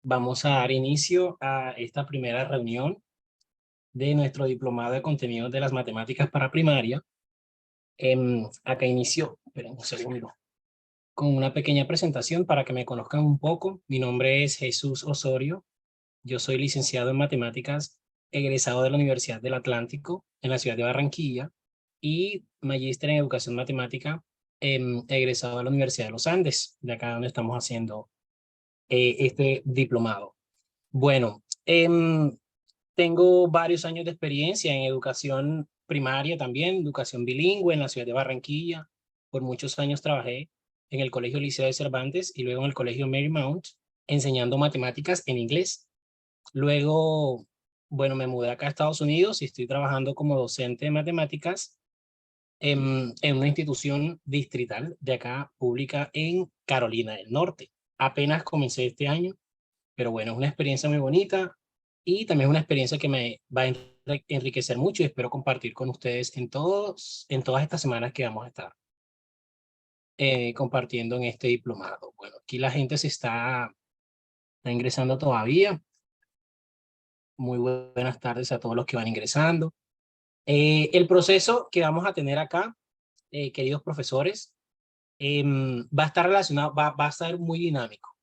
Vamos a dar inicio a esta primera reunión de nuestro diplomado de contenidos de las matemáticas para primaria. Acá inicio, esperen un segundo, con una pequeña presentación para que me conozcan un poco. Mi nombre es Jesús Osorio. Yo soy licenciado en matemáticas, egresado de la Universidad del Atlántico en la ciudad de Barranquilla y magíster en educación matemática, egresado de la Universidad de los Andes, de acá donde estamos haciendo este diplomado. Bueno, tengo varios años de experiencia en educación primaria también, educación bilingüe en la ciudad de Barranquilla. Por muchos años trabajé en el Colegio Liceo de Cervantes y luego en el Colegio Marymount enseñando matemáticas en inglés. Luego, bueno, me mudé acá a Estados Unidos y estoy trabajando como docente de matemáticas en una institución distrital de acá, pública en Carolina del Norte. Apenas comencé este año, pero bueno, es una experiencia muy bonita y también es una experiencia que me va a enriquecer mucho y espero compartir con ustedes en todas estas semanas que vamos a estar compartiendo en este diplomado. Bueno, aquí la gente está ingresando todavía. Muy buenas tardes a todos los que van ingresando. El proceso que vamos a tener acá, queridos profesores, va a estar relacionado, va a ser muy dinámico.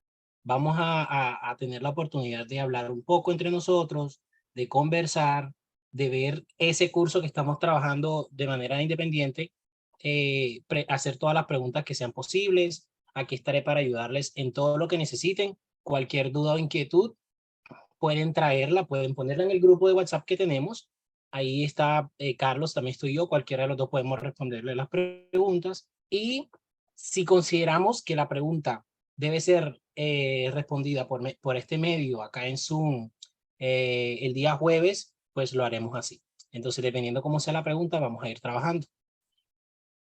Vamos a tener la oportunidad de hablar un poco entre nosotros, de conversar, de ver ese curso que estamos trabajando de manera independiente, hacer todas las preguntas que sean posibles. Aquí estaré para ayudarles en todo lo que necesiten. Cualquier duda o inquietud, pueden traerla, pueden ponerla en el grupo de WhatsApp que tenemos. Ahí está Carlos, también estoy yo, cualquiera de los dos podemos responderle las preguntas. Y si consideramos que la pregunta debe ser respondida por este medio acá en Zoom el día jueves, pues lo haremos así. Entonces, dependiendo cómo sea la pregunta, vamos a ir trabajando.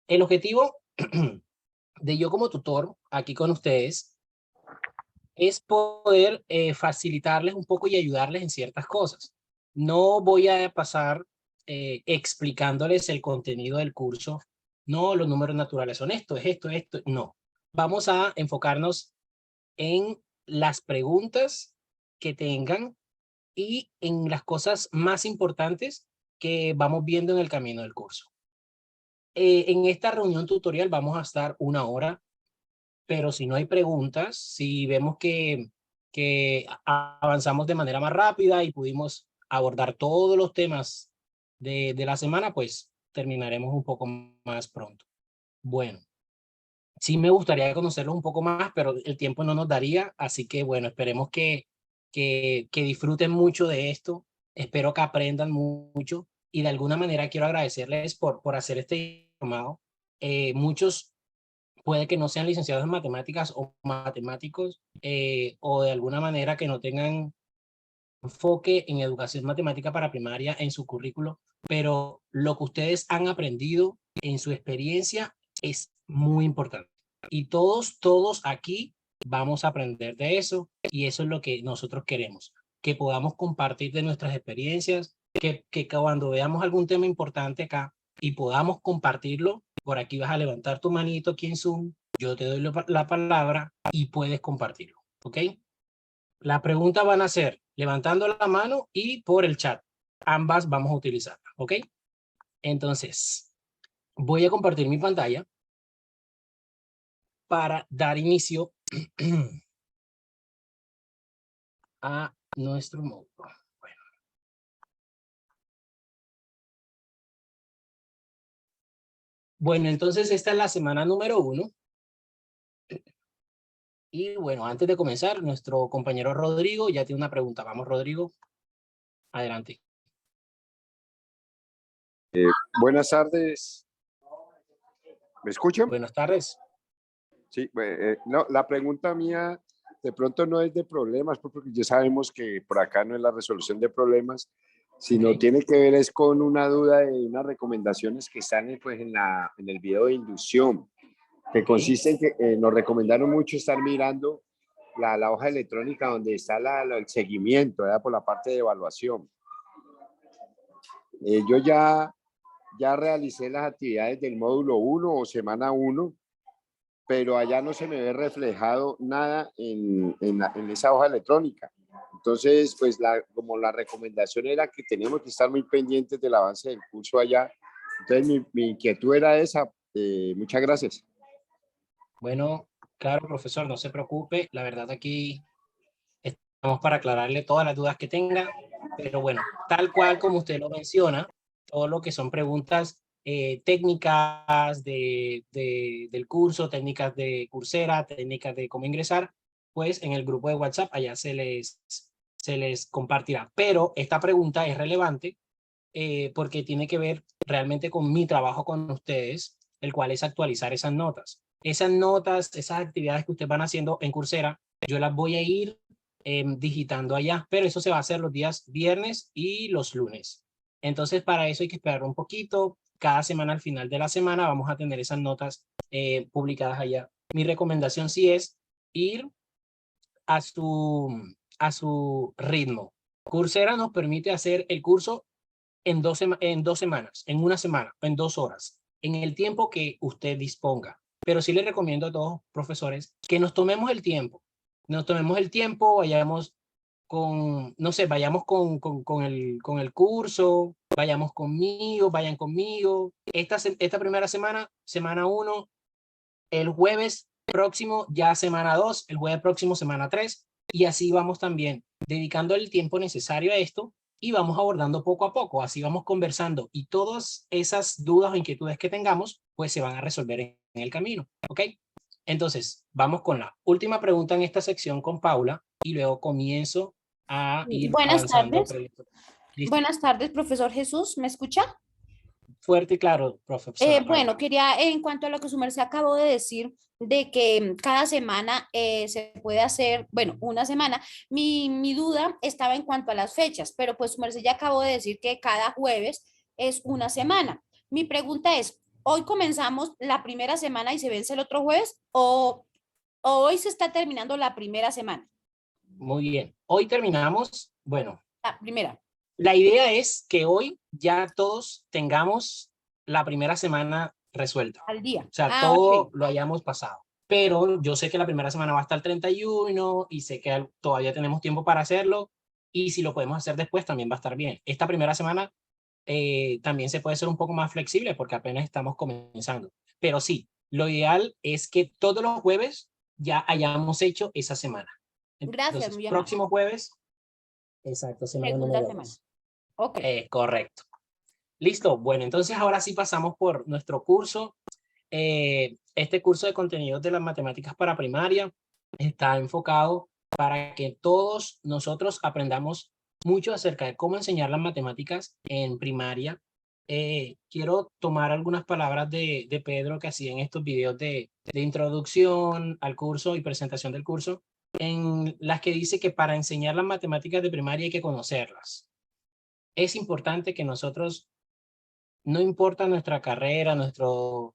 El objetivo de yo como tutor aquí con ustedes es poder facilitarles un poco y ayudarles en ciertas cosas. No voy a pasar explicándoles el contenido del curso. No, los números naturales son esto, es esto, esto. No. Vamos a enfocarnos en las preguntas que tengan y en las cosas más importantes que vamos viendo en el camino del curso. En esta reunión tutorial vamos a estar 1 hora, pero si no hay preguntas, si vemos que avanzamos de manera más rápida y pudimos abordar todos los temas de la semana, pues terminaremos un poco más pronto. Bueno, sí me gustaría conocerlos un poco más, pero el tiempo no nos daría, así que bueno, esperemos que disfruten mucho de esto, espero que aprendan mucho y de alguna manera quiero agradecerles por hacer este diplomado. Muchos puede que no sean licenciados en matemáticas o matemáticos, o de alguna manera que no tengan enfoque en educación matemática para primaria en su currículo, pero lo que ustedes han aprendido en su experiencia es muy importante. Y todos aquí vamos a aprender de eso y eso es lo que nosotros queremos, que podamos compartir de nuestras experiencias, que cuando veamos algún tema importante acá y podamos compartirlo, por aquí vas a levantar tu manito aquí en Zoom, yo te doy la palabra y puedes compartirlo, ¿ok? Las preguntas van a ser levantando la mano y por el chat. Ambas vamos a utilizarlas, ¿ok? Entonces, voy a compartir mi pantalla para dar inicio a nuestro módulo. Bueno, entonces esta es la semana número 1. Y bueno, antes de comenzar, nuestro compañero Rodrigo ya tiene una pregunta. Vamos, Rodrigo, adelante. Buenas tardes. ¿Me escuchan? Buenas tardes. Sí, no, la pregunta mía de pronto no es de problemas, porque ya sabemos que por acá no es la resolución de problemas, sino Okay. tiene que ver es con una duda de unas recomendaciones que están pues, en el video de inducción, que consiste en que nos recomendaron mucho estar mirando la hoja electrónica donde está el seguimiento, ¿verdad? Por la parte de evaluación. Yo ya realicé las actividades del módulo 1 o semana 1 pero allá no se me ve reflejado nada en esa hoja electrónica. Entonces, pues como la recomendación era que teníamos que estar muy pendientes del avance del curso allá. Entonces, mi inquietud era esa. Muchas gracias. Bueno, claro, profesor, no se preocupe. La verdad aquí estamos para aclararle todas las dudas que tenga. Pero bueno, tal cual como usted lo menciona, todo lo que son preguntas técnicas del curso, técnicas de Coursera, técnicas de cómo ingresar, pues en el grupo de WhatsApp allá se les compartirá. Pero esta pregunta es relevante porque tiene que ver realmente con mi trabajo con ustedes, el cual es actualizar esas notas. Esas notas, esas actividades que ustedes van haciendo en Coursera, yo las voy a ir digitando allá, pero eso se va a hacer los días viernes y los lunes. Entonces, para eso hay que esperar un poquito. Cada semana, al final de la semana, vamos a tener esas notas publicadas allá. Mi recomendación sí es ir a su ritmo. Coursera nos permite hacer el curso en 2 semanas, en una semana, en 2 horas, en el tiempo que usted disponga. Pero sí le recomiendo a todos profesores que nos tomemos el tiempo. Nos tomemos el tiempo, vayamos no sé, vayamos con el curso, vayamos conmigo, vayan conmigo. Esta primera semana, semana 1, el jueves próximo ya semana 2, el jueves próximo semana 3, y así vamos también dedicando el tiempo necesario a esto y vamos abordando poco a poco, así vamos conversando y todas esas dudas o inquietudes que tengamos pues se van a resolver en el camino, ¿ok? Entonces, vamos con la última pregunta en esta sección con Paula y luego comienzo a ir Buenas avanzando. tardes. Buenas tardes, profesor Jesús. ¿Me escucha? Fuerte y claro, profesora. Bueno, quería, en cuanto a lo que su merced acabó de decir, de que cada semana se puede hacer, bueno, una semana, mi duda estaba en cuanto a las fechas, pero pues su merced ya acabó de decir que cada jueves es una semana. Mi pregunta es, ¿hoy comenzamos la primera semana y se vence el otro jueves o hoy se está terminando la primera semana? Muy bien. Hoy terminamos, bueno, La primera. la idea es que hoy ya todos tengamos la primera semana resuelta. Al día. O sea, todo Ok. lo hayamos pasado. Pero yo sé que la primera semana va hasta el 31 y sé que todavía tenemos tiempo para hacerlo. Y si lo podemos hacer después, también va a estar bien. Esta primera semana también se puede ser un poco más flexible porque apenas estamos comenzando. Pero sí, lo ideal es que todos los jueves ya hayamos hecho esa semana. Gracias, Entonces, muy amable. próximo jueves, exacto, semana Segunda número semana. 2. Ok. Correcto. Listo. Bueno, entonces ahora sí pasamos por nuestro curso. Este curso de contenidos de las matemáticas para primaria está enfocado para que todos nosotros aprendamos mucho acerca de cómo enseñar las matemáticas en primaria. Quiero tomar algunas palabras de Pedro que hacía en estos videos de introducción al curso y presentación del curso, en las que dice que para enseñar las matemáticas de primaria hay que conocerlas. Es importante que nosotros, no importa nuestra carrera, nuestro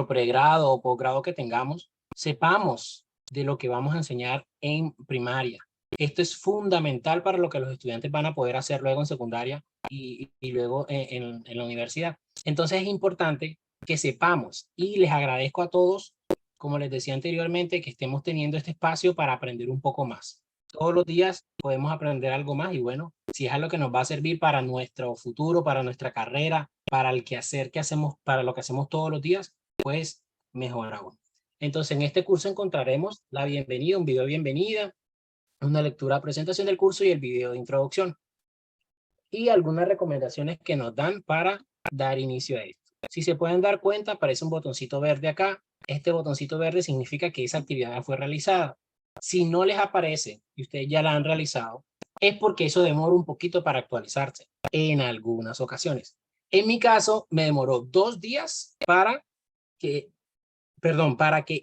pregrado o posgrado que tengamos, sepamos de lo que vamos a enseñar en primaria. Esto es fundamental para lo que los estudiantes van a poder hacer luego en secundaria y luego en la universidad. Entonces es importante que sepamos y les agradezco a todos, como les decía anteriormente, que estemos teniendo este espacio para aprender un poco más. Todos los días podemos aprender algo más y bueno, si es algo que nos va a servir para nuestro futuro, para nuestra carrera, para el quehacer que hacemos, para lo que hacemos todos los días, pues mejor aún. Entonces, en este curso encontraremos la bienvenida, un video de bienvenida, una lectura, presentación del curso y el video de introducción. Y algunas recomendaciones que nos dan para dar inicio a esto. Si se pueden dar cuenta, aparece un botoncito verde acá. Este botoncito verde significa que esa actividad fue realizada. Si no les aparece y ustedes ya la han realizado, es porque eso demora un poquito para actualizarse en algunas ocasiones. En mi caso, me demoró 2 días para que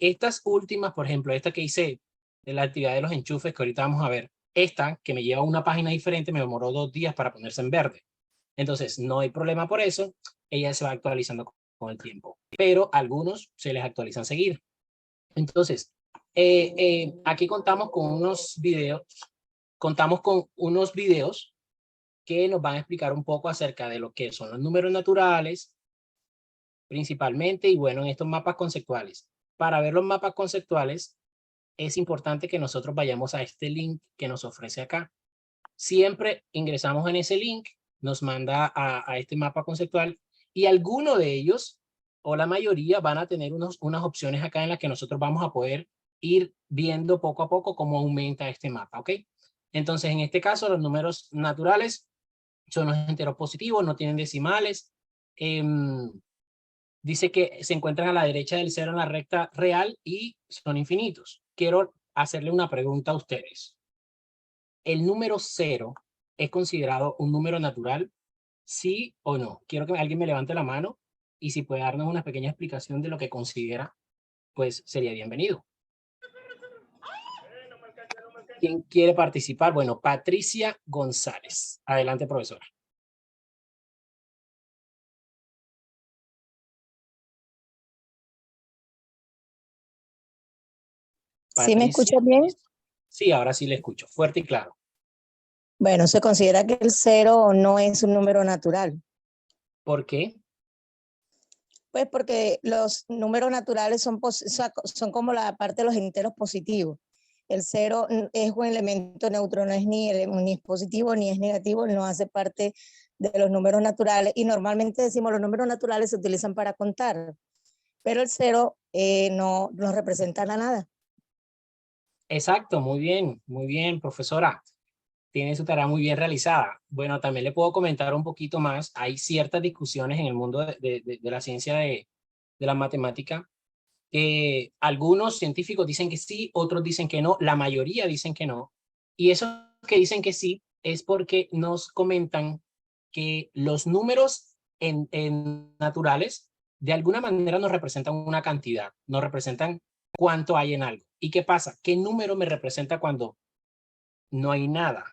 estas últimas, por ejemplo, esta que hice de la actividad de los enchufes, que ahorita vamos a ver, esta que me lleva a una página diferente, me demoró 2 días para ponerse en verde. Entonces, no hay problema por eso, ella se va actualizando con el tiempo, pero algunos se les actualizan seguido. Entonces, aquí contamos con unos videos que nos van a explicar un poco acerca de lo que son los números naturales, principalmente, y bueno, en estos mapas conceptuales. Para ver los mapas conceptuales, es importante que nosotros vayamos a este link que nos ofrece acá. Siempre ingresamos en ese link, nos manda a este mapa conceptual, y alguno de ellos, o la mayoría, van a tener unas opciones acá en las que nosotros vamos a poder ir viendo poco a poco cómo aumenta este mapa, ¿ok? Entonces, en este caso, los números naturales son los enteros positivos, no tienen decimales. Dice que se encuentran a la derecha del cero en la recta real y son infinitos. Quiero hacerle una pregunta a ustedes. ¿El número 0 es considerado un número natural? ¿Sí o no? Quiero que alguien me levante la mano y si puede darnos una pequeña explicación de lo que considera, pues sería bienvenido. ¿Quién quiere participar? Bueno, Patricia González. Adelante, profesora. ¿Sí me Patricia, escuchas bien? sí, ahora sí le escucho, fuerte y claro. Bueno, se considera que el 0 no es un número natural. ¿Por qué? Pues porque los números naturales son como la parte de los enteros positivos. El 0 es un elemento neutro, no es ni es positivo ni es negativo, no hace parte de los números naturales. Y normalmente decimos los números naturales se utilizan para contar, pero el 0 no representa nada. Exacto, muy bien, profesora. Tiene su tarea muy bien realizada. Bueno, también le puedo comentar un poquito más. Hay ciertas discusiones en el mundo de la ciencia de la matemática. Algunos científicos dicen que sí, otros dicen que no, la mayoría dicen que no. Y esos que dicen que sí es porque nos comentan que los números en naturales de alguna manera nos representan una cantidad, nos representan cuánto hay en algo. ¿Y qué pasa? ¿Qué número me representa cuando no hay nada?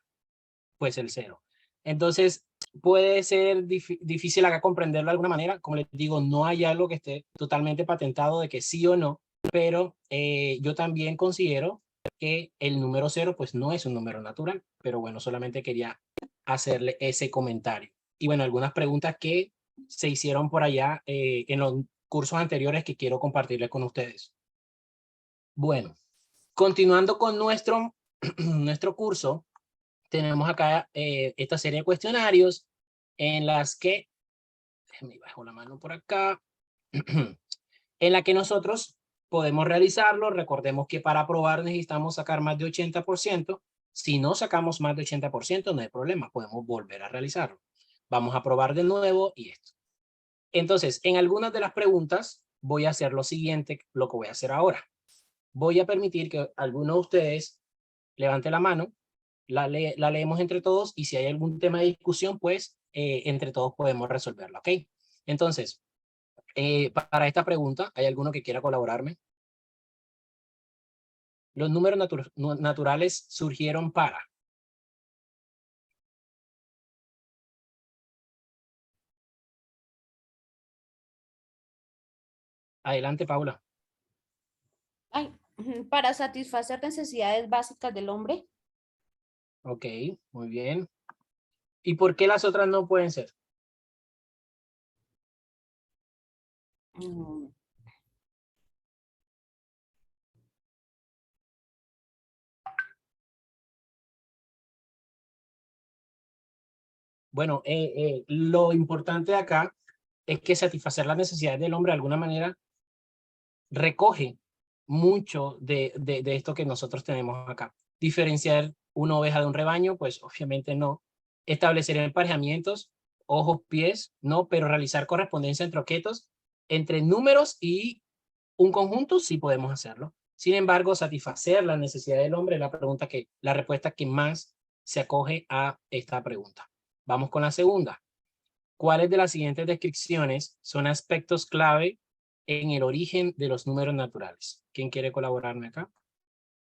Pues el 0. Entonces, puede ser difícil acá comprenderlo de alguna manera. Como les digo, no hay algo que esté totalmente patentado de que sí o no, pero yo también considero que el número 0 pues no es un número natural, pero bueno, solamente quería hacerle ese comentario. Y bueno, algunas preguntas que se hicieron por allá en los cursos anteriores que quiero compartirles con ustedes. Bueno, continuando con nuestro curso, tenemos acá esta serie de cuestionarios en las que, déjenme bajo la mano por acá, en la que nosotros podemos realizarlo. Recordemos que para aprobar necesitamos sacar más de 80%. Si no sacamos más de 80%, no hay problema, podemos volver a realizarlo. Vamos a probar de nuevo y esto. Entonces, en algunas de las preguntas voy a hacer lo siguiente, lo que voy a hacer ahora. Voy a permitir que alguno de ustedes levante la mano, la leemos entre todos y si hay algún tema de discusión, pues entre todos podemos resolverlo, ¿ok? Entonces, para esta pregunta, ¿hay alguno que quiera colaborarme? Los números naturales surgieron para. Adelante, Paula. Ay, para satisfacer necesidades básicas del hombre. Ok, muy bien. ¿Y por qué las otras no pueden ser? Mm, Bueno, lo importante acá es que satisfacer las necesidades del hombre de alguna manera recoge mucho de esto que nosotros tenemos acá. Diferenciar una oveja de un rebaño, pues obviamente no. Establecer emparejamientos, ojos, pies, no, pero realizar correspondencia entre objetos, entre números y un conjunto, sí podemos hacerlo. Sin embargo, satisfacer la necesidad del hombre es la respuesta que más se acoge a esta pregunta. Vamos con la segunda. ¿Cuáles de las siguientes descripciones son aspectos clave en el origen de los números naturales? ¿Quién quiere colaborarme acá?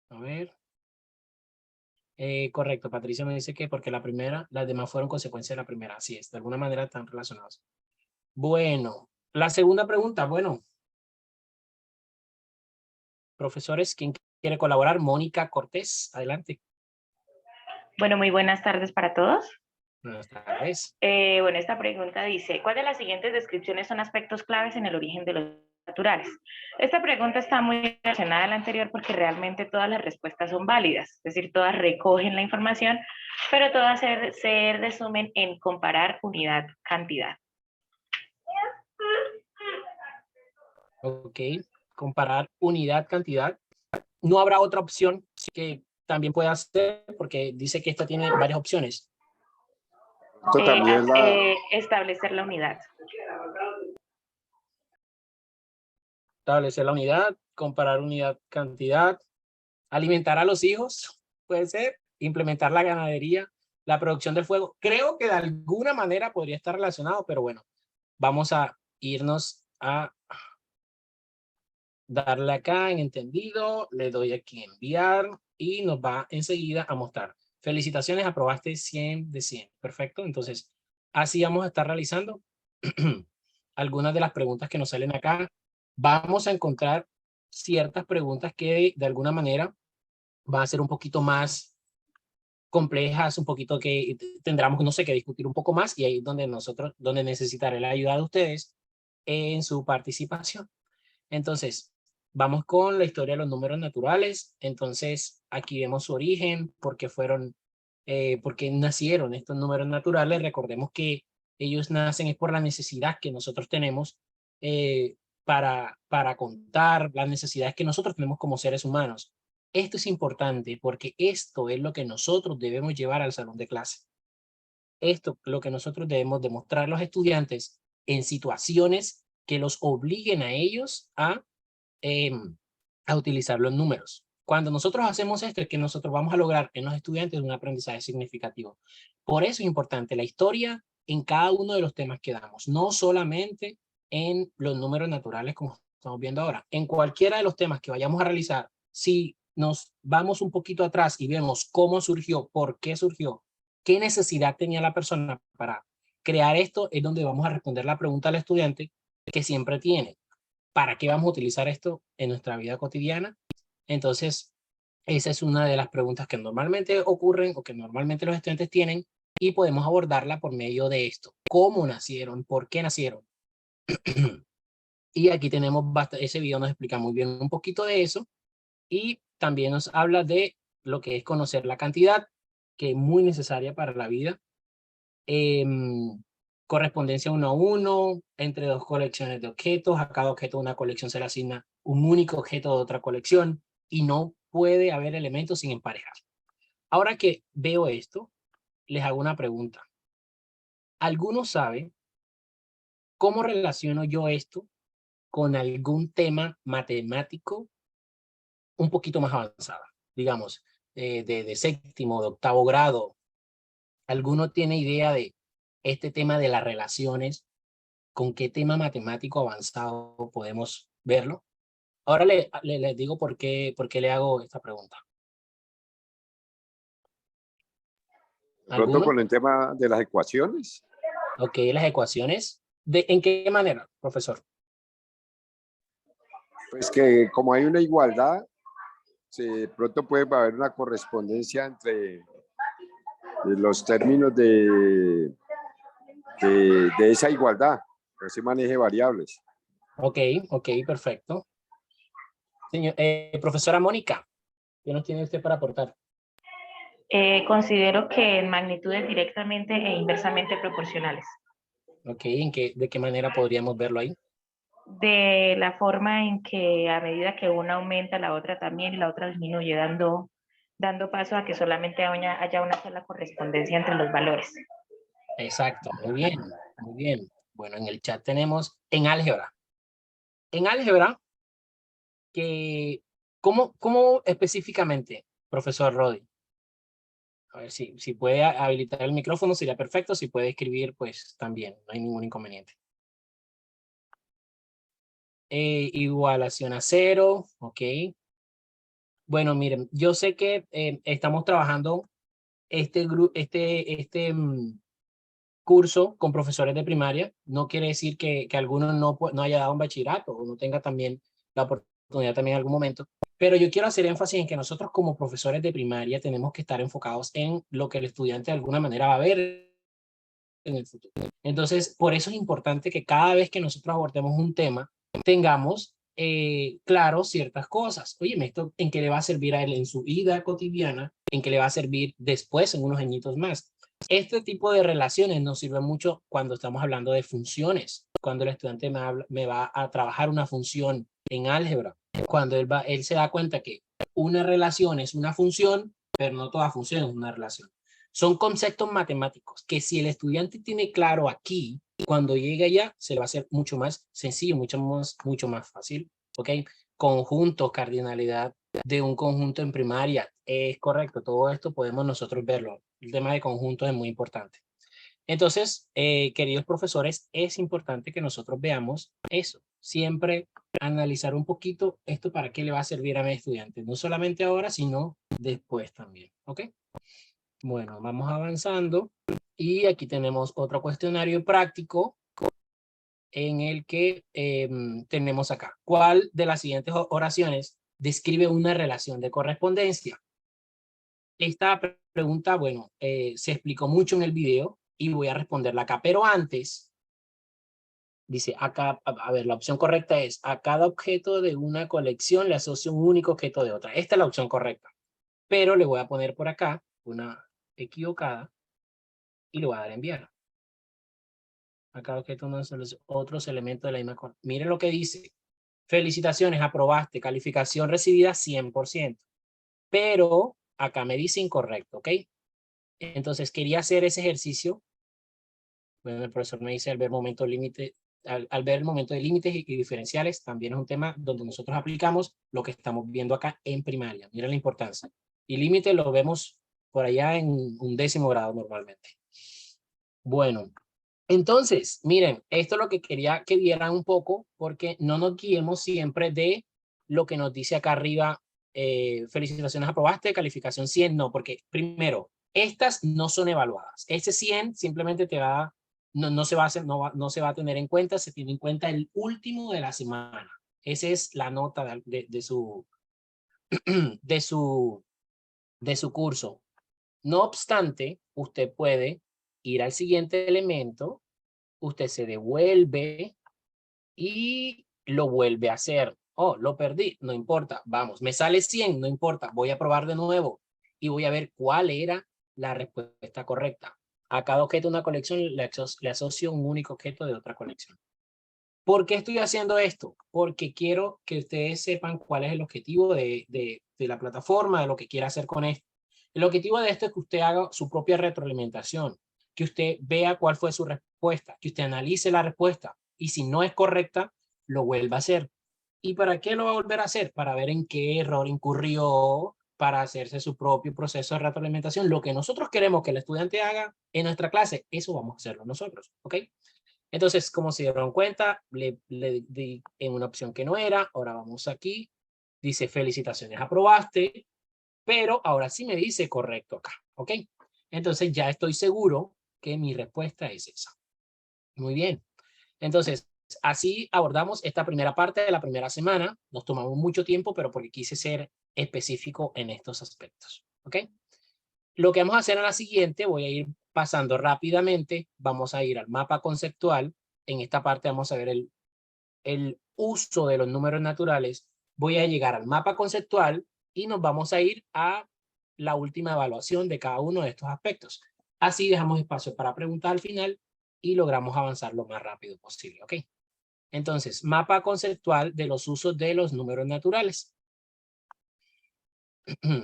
A ver. Correcto, Patricia me dice que porque las demás fueron consecuencia de la primera. Así es, de alguna manera están relacionados. Bueno, la segunda pregunta, bueno. Profesores, ¿quién quiere colaborar? Mónica Cortés, adelante. Bueno, muy buenas tardes para todos. Buenas tardes. Bueno, esta pregunta dice, ¿cuál de las siguientes descripciones son aspectos claves en el origen de los naturales? Esta pregunta está muy relacionada a la anterior porque realmente todas las respuestas son válidas, es decir, todas recogen la información, pero todas se resumen en comparar unidad-cantidad. Ok, comparar unidad, cantidad. No habrá otra opción que también pueda hacer, porque dice que esta tiene varias opciones. Esto también Establecer la unidad. Establecer la unidad, comparar unidad, cantidad, alimentar a los hijos, puede ser, implementar la ganadería, la producción del fuego. Creo que de alguna manera podría estar relacionado, pero bueno, vamos a irnos a darle acá en entendido, le doy aquí enviar y nos va enseguida a mostrar. Felicitaciones, aprobaste 100 de 100. Perfecto, entonces así vamos a estar realizando algunas de las preguntas que nos salen acá. Vamos a encontrar ciertas preguntas que de alguna manera van a ser un poquito más complejas, un poquito que tendremos, no sé, que discutir un poco más, y ahí es donde necesitaré la ayuda de ustedes en su participación. Entonces, vamos con la historia de los números naturales. Entonces, aquí vemos su origen, por qué nacieron estos números naturales. Recordemos que ellos nacen es por la necesidad que nosotros tenemos para contar, las necesidades que nosotros tenemos como seres humanos. Esto es importante porque esto es lo que nosotros debemos llevar al salón de clase. Esto es lo que nosotros debemos demostrar a los estudiantes en situaciones que los obliguen a ellos a utilizar los números. Cuando nosotros hacemos esto es que nosotros vamos a lograr en los estudiantes un aprendizaje significativo. Por eso es importante la historia en cada uno de los temas que damos, no solamente en los números naturales como estamos viendo ahora. En cualquiera de los temas que vayamos a realizar, si nos vamos un poquito atrás y vemos cómo surgió, por qué surgió, qué necesidad tenía la persona para crear esto, es donde vamos a responder la pregunta al estudiante que siempre tiene. ¿Para qué vamos a utilizar esto en nuestra vida cotidiana? Entonces, esa es una de las preguntas que normalmente ocurren o que normalmente los estudiantes tienen y podemos abordarla por medio de esto. ¿Cómo nacieron? ¿Por qué nacieron? Y aquí tenemos ese video nos explica muy bien un poquito de eso y también nos habla de lo que es conocer la cantidad, que es muy necesaria para la vida. Correspondencia 1 a 1 entre dos colecciones de objetos. A cada objeto de una colección se le asigna un único objeto de otra colección y no puede haber elementos sin emparejar. Ahora que veo esto, les hago una pregunta. ¿Alguno sabe cómo relaciono yo esto con algún tema matemático un poquito más avanzado? Digamos, de séptimo, de octavo grado. ¿Alguno tiene idea de este tema de las relaciones? ¿Con qué tema matemático avanzado podemos verlo? Ahora les digo por qué le hago esta pregunta. Pronto con el tema de las ecuaciones. Ok, las ecuaciones. ¿En qué manera, profesor? Pues que como hay una igualdad, pronto puede haber una correspondencia entre los términos de esa igualdad, que se maneje variables. Ok, perfecto. Señor, profesora Mónica, ¿qué nos tiene usted para aportar? Considero que en magnitudes directamente e inversamente proporcionales. Ok, ¿de qué manera podríamos verlo ahí? De la forma en que a medida que una aumenta, la otra también y la otra disminuye, dando paso a que solamente haya una sola correspondencia entre los valores. Exacto, muy bien, muy bien. Bueno, en el chat tenemos en álgebra. En álgebra, ¿cómo específicamente, profesor Rodi? A ver si puede habilitar el micrófono, sería perfecto. Si puede escribir, pues también, no hay ningún inconveniente. Igualación a 0, ok. Bueno, miren, yo sé que estamos trabajando este curso con profesores de primaria. No quiere decir que alguno no haya dado un bachillerato o no tenga también la oportunidad también en algún momento. Pero yo quiero hacer énfasis en que nosotros como profesores de primaria tenemos que estar enfocados en lo que el estudiante de alguna manera va a ver en el futuro. Entonces, por eso es importante que cada vez que nosotros abordemos un tema, tengamos claro ciertas cosas. Oye, ¿esto en qué le va a servir a él en su vida cotidiana? ¿En qué le va a servir después, en unos añitos más? Este tipo de relaciones nos sirve mucho cuando estamos hablando de funciones. Cuando el estudiante me va a trabajar una función en álgebra. Cuando él se da cuenta que una relación es una función, pero no toda función es una relación. Son conceptos matemáticos que si el estudiante tiene claro aquí, cuando llegue allá, se le va a hacer mucho más sencillo, mucho más fácil. ¿Ok? Conjuntos, cardinalidad de un conjunto en primaria. Es correcto, todo esto podemos nosotros verlo. El tema de conjuntos es muy importante. Entonces, queridos profesores, es importante que nosotros veamos eso. Siempre analizar un poquito esto para qué le va a servir a mi estudiante. No solamente ahora, sino después también. ¿Ok? Bueno, vamos avanzando. Y aquí tenemos otro cuestionario práctico en el que tenemos acá. ¿Cuál de las siguientes oraciones describe una relación de correspondencia? Esta pregunta, bueno, se explicó mucho en el video y voy a responderla acá. Pero antes, dice acá, a ver, la opción correcta es: a cada objeto de una colección le asocio un único objeto de otra. Esta es la opción correcta. Pero le voy a poner por acá una equivocada y le voy a dar a enviar. A cada objeto no son los otros elementos de la misma cosa. Miren lo que dice. Felicitaciones, aprobaste. Calificación recibida 100%. Pero acá me dice incorrecto, ¿ok? Entonces quería hacer ese ejercicio. Bueno, el profesor me dice al ver momento límite, al ver el momento de límites y diferenciales, también es un tema donde nosotros aplicamos lo que estamos viendo acá en primaria. Miren la importancia. Y límite lo vemos por allá en un 10º grado normalmente. Bueno, entonces, miren, esto es lo que quería que vieran un poco, porque no nos guiemos siempre de lo que nos dice acá arriba, felicitaciones, aprobaste, calificación 100, no, porque primero, estas no son evaluadas. Ese 100 simplemente te va, no se va a hacer, no se va a tener en cuenta, se tiene en cuenta el último de la semana. Esa es la nota de su, de su, de su curso. No obstante, usted puede ir al siguiente elemento, usted se devuelve y lo vuelve a hacer. Oh, lo perdí, no importa, vamos, me sale 100, no importa, voy a probar de nuevo y voy a ver cuál era la respuesta correcta. A cada objeto de una colección le asocio un único objeto de otra colección. ¿Por qué estoy haciendo esto? Porque quiero que ustedes sepan cuál es el objetivo de la plataforma, de lo que quiera hacer con esto. El objetivo de esto es que usted haga su propia retroalimentación, que usted vea cuál fue su respuesta, que usted analice la respuesta y si no es correcta, lo vuelva a hacer. ¿Y para qué lo va a volver a hacer? Para ver en qué error incurrió, para hacerse su propio proceso de retroalimentación. Lo que nosotros queremos que el estudiante haga en nuestra clase, eso vamos a hacerlo nosotros, ¿ok? Entonces, como se dieron cuenta, le di en una opción que no era. Ahora vamos aquí. Dice felicitaciones, aprobaste. Pero ahora sí me dice correcto acá. ¿Ok? Entonces ya estoy seguro que mi respuesta es esa. Muy bien. Entonces, así abordamos esta primera parte de la primera semana. Nos tomamos mucho tiempo, pero porque quise ser específico en estos aspectos. ¿Ok? Lo que vamos a hacer en la siguiente, voy a ir pasando rápidamente, vamos a ir al mapa conceptual. En esta parte vamos a ver el uso de los números naturales. Voy a llegar al mapa conceptual y nos vamos a ir a la última evaluación de cada uno de estos aspectos. Así dejamos espacio para preguntas al final y logramos avanzar lo más rápido posible. ¿Ok? Entonces, mapa conceptual de los usos de los números naturales.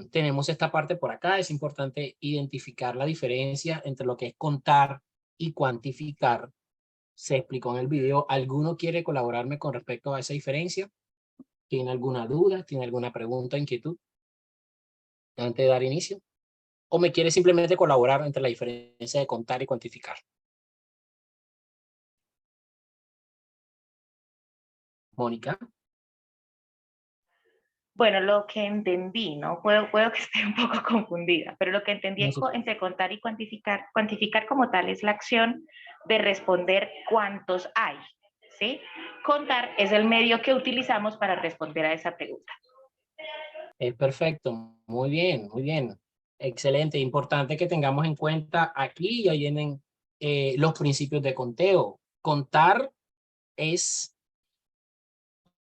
Tenemos esta parte por acá. Es importante identificar la diferencia entre lo que es contar y cuantificar. Se explicó en el video. ¿Alguno quiere colaborarme con respecto a esa diferencia? ¿Tiene alguna duda? ¿Tiene alguna pregunta, inquietud? Antes de dar inicio. ¿O me quiere simplemente colaborar entre la diferencia de contar y cuantificar? Mónica. Bueno, lo que entendí, ¿no? Puedo que esté un poco confundida, pero lo que entendí No sé. entre contar y cuantificar como tal es la acción de responder cuántos hay, ¿sí? Contar es el medio que utilizamos para responder a esa pregunta. Es perfecto. Muy bien, muy bien. Excelente. Importante que tengamos en cuenta aquí, ya vienen los principios de conteo. Contar es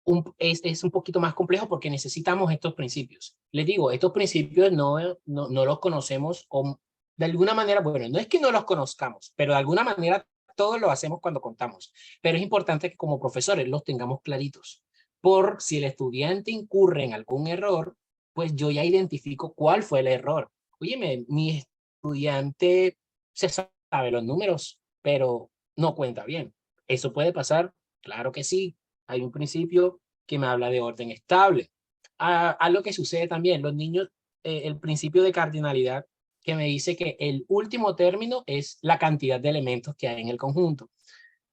un poquito más complejo porque necesitamos estos principios. Les digo, estos principios no los conocemos o de alguna manera, bueno, no es que no los conozcamos, pero de alguna manera todos lo hacemos cuando contamos. Pero es importante que como profesores los tengamos claritos. Por si el estudiante incurre en algún error, pues yo ya identifico cuál fue el error. Oye, mi estudiante se sabe los números, pero no cuenta bien. ¿Eso puede pasar? Claro que sí. Hay un principio que me habla de orden estable. Algo que sucede también, los niños, el principio de cardinalidad que me dice que el último término es la cantidad de elementos que hay en el conjunto.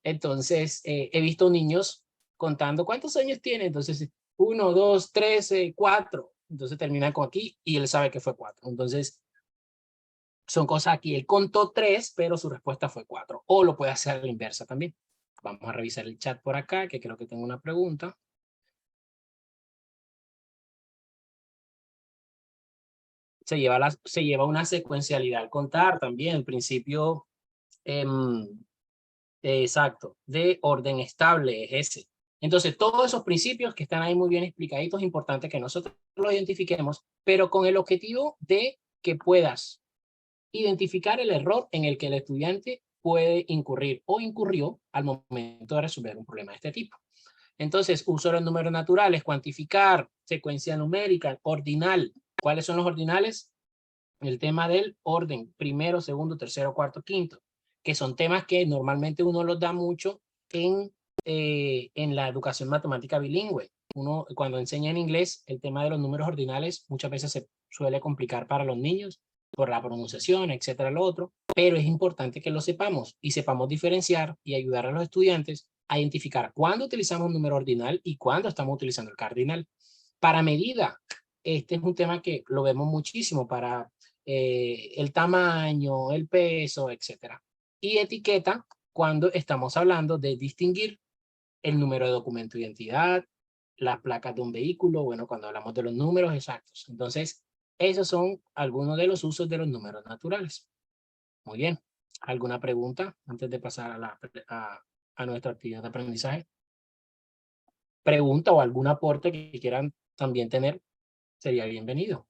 Entonces, he visto niños contando cuántos años tiene. Entonces, 1, 2, 3, 4. Entonces terminan con aquí y él sabe que fue 4. Entonces, son cosas aquí. Él contó 3, pero su respuesta fue 4. O lo puede hacer a la inversa también. Vamos a revisar el chat por acá, que creo que tengo una pregunta. Se lleva una secuencialidad al contar también, el principio exacto de orden estable es ese. Entonces, todos esos principios que están ahí muy bien explicaditos, es importante que nosotros los identifiquemos, pero con el objetivo de que puedas identificar el error en el que el estudiante puede incurrir o incurrió al momento de resolver un problema de este tipo. Entonces, uso los números naturales, cuantificar, secuencia numérica, ordinal. ¿Cuáles son los ordinales? El tema del orden, primero, segundo, tercero, cuarto, quinto, que son temas que normalmente uno los da mucho en la educación matemática bilingüe. Uno, cuando enseña en inglés, el tema de los números ordinales muchas veces se suele complicar para los niños por la pronunciación, etcétera, lo otro, pero es importante que lo sepamos y sepamos diferenciar y ayudar a los estudiantes a identificar cuándo utilizamos un número ordinal y cuándo estamos utilizando el cardinal. Para medida, este es un tema que lo vemos muchísimo para el tamaño, el peso, etcétera. Y etiqueta cuando estamos hablando de distinguir el número de documento de identidad, las placas de un vehículo, bueno, cuando hablamos de los números exactos. Entonces, esos son algunos de los usos de los números naturales. Muy bien. ¿Alguna pregunta antes de pasar a nuestra actividad de aprendizaje? Pregunta o algún aporte que quieran también tener, sería bienvenido.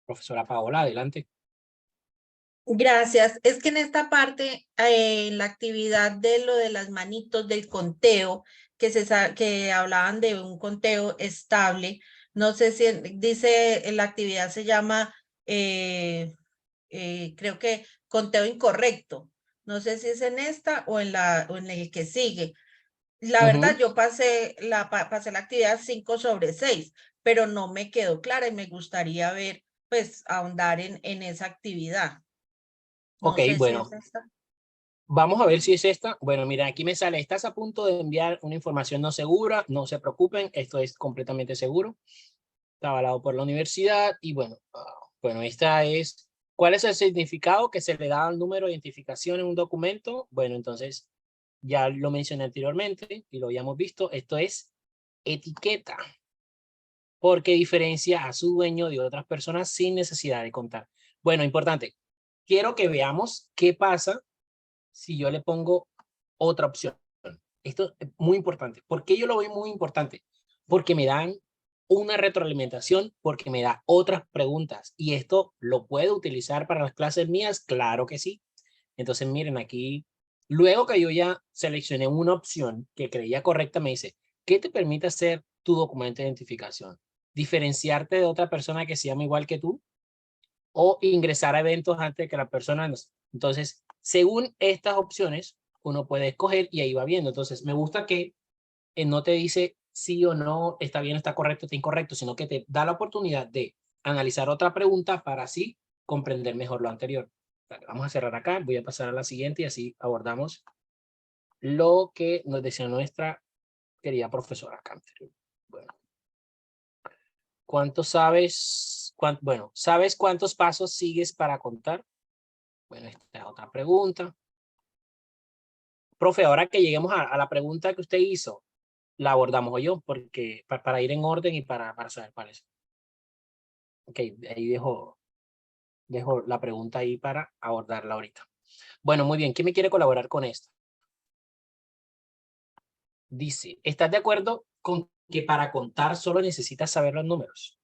Profesora Paola, adelante. Gracias. Es que en esta parte, la actividad de lo de las manitos del conteo, que hablaban de un conteo estable, no sé si dice, la actividad se llama, creo que conteo incorrecto. No sé si es en esta o en el que sigue. La verdad, yo pasé la actividad 5/6, pero no me quedó clara y me gustaría ver, pues, ahondar en esa actividad. No Ok, sé si bueno. es esta. Vamos a ver si es esta. Bueno, mira, aquí me sale, estás a punto de enviar una información no segura, no se preocupen, esto es completamente seguro. Está avalado por la universidad y bueno, bueno, esta es, ¿cuál es el significado que se le da al número de identificación en un documento? Bueno, entonces, ya lo mencioné anteriormente y lo habíamos visto, esto es etiqueta, porque diferencia a su dueño de otras personas sin necesidad de contar. Bueno, importante, quiero que veamos qué pasa si yo le pongo otra opción. Esto es muy importante. ¿Por qué yo lo veo muy importante? Porque me dan una retroalimentación, porque me da otras preguntas. ¿Y esto lo puedo utilizar para las clases mías? Claro que sí. Entonces, miren aquí, luego que yo ya seleccioné una opción que creía correcta, me dice, ¿qué te permite hacer tu documento de identificación? ¿Diferenciarte de otra persona que se llama igual que tú? ¿O ingresar a eventos antes de que la persona nos... Entonces, según estas opciones, uno puede escoger y ahí va viendo. Entonces, me gusta que no te dice sí o no, está bien, está correcto, está incorrecto, sino que te da la oportunidad de analizar otra pregunta para así comprender mejor lo anterior. Vamos a cerrar acá, voy a pasar a la siguiente y así abordamos lo que nos decía nuestra querida profesora Canter. Bueno, ¿cuánto sabes? Bueno, ¿sabes cuántos pasos sigues para contar? Bueno, esta es otra pregunta. Profe, ahora que lleguemos a la pregunta que usted hizo, la abordamos yo, porque para ir en orden y para saber cuál es. Ok, ahí dejo la pregunta ahí para abordarla ahorita. Bueno, muy bien. ¿Quién me quiere colaborar con esto? Dice, ¿estás de acuerdo con que para contar solo necesitas saber los números?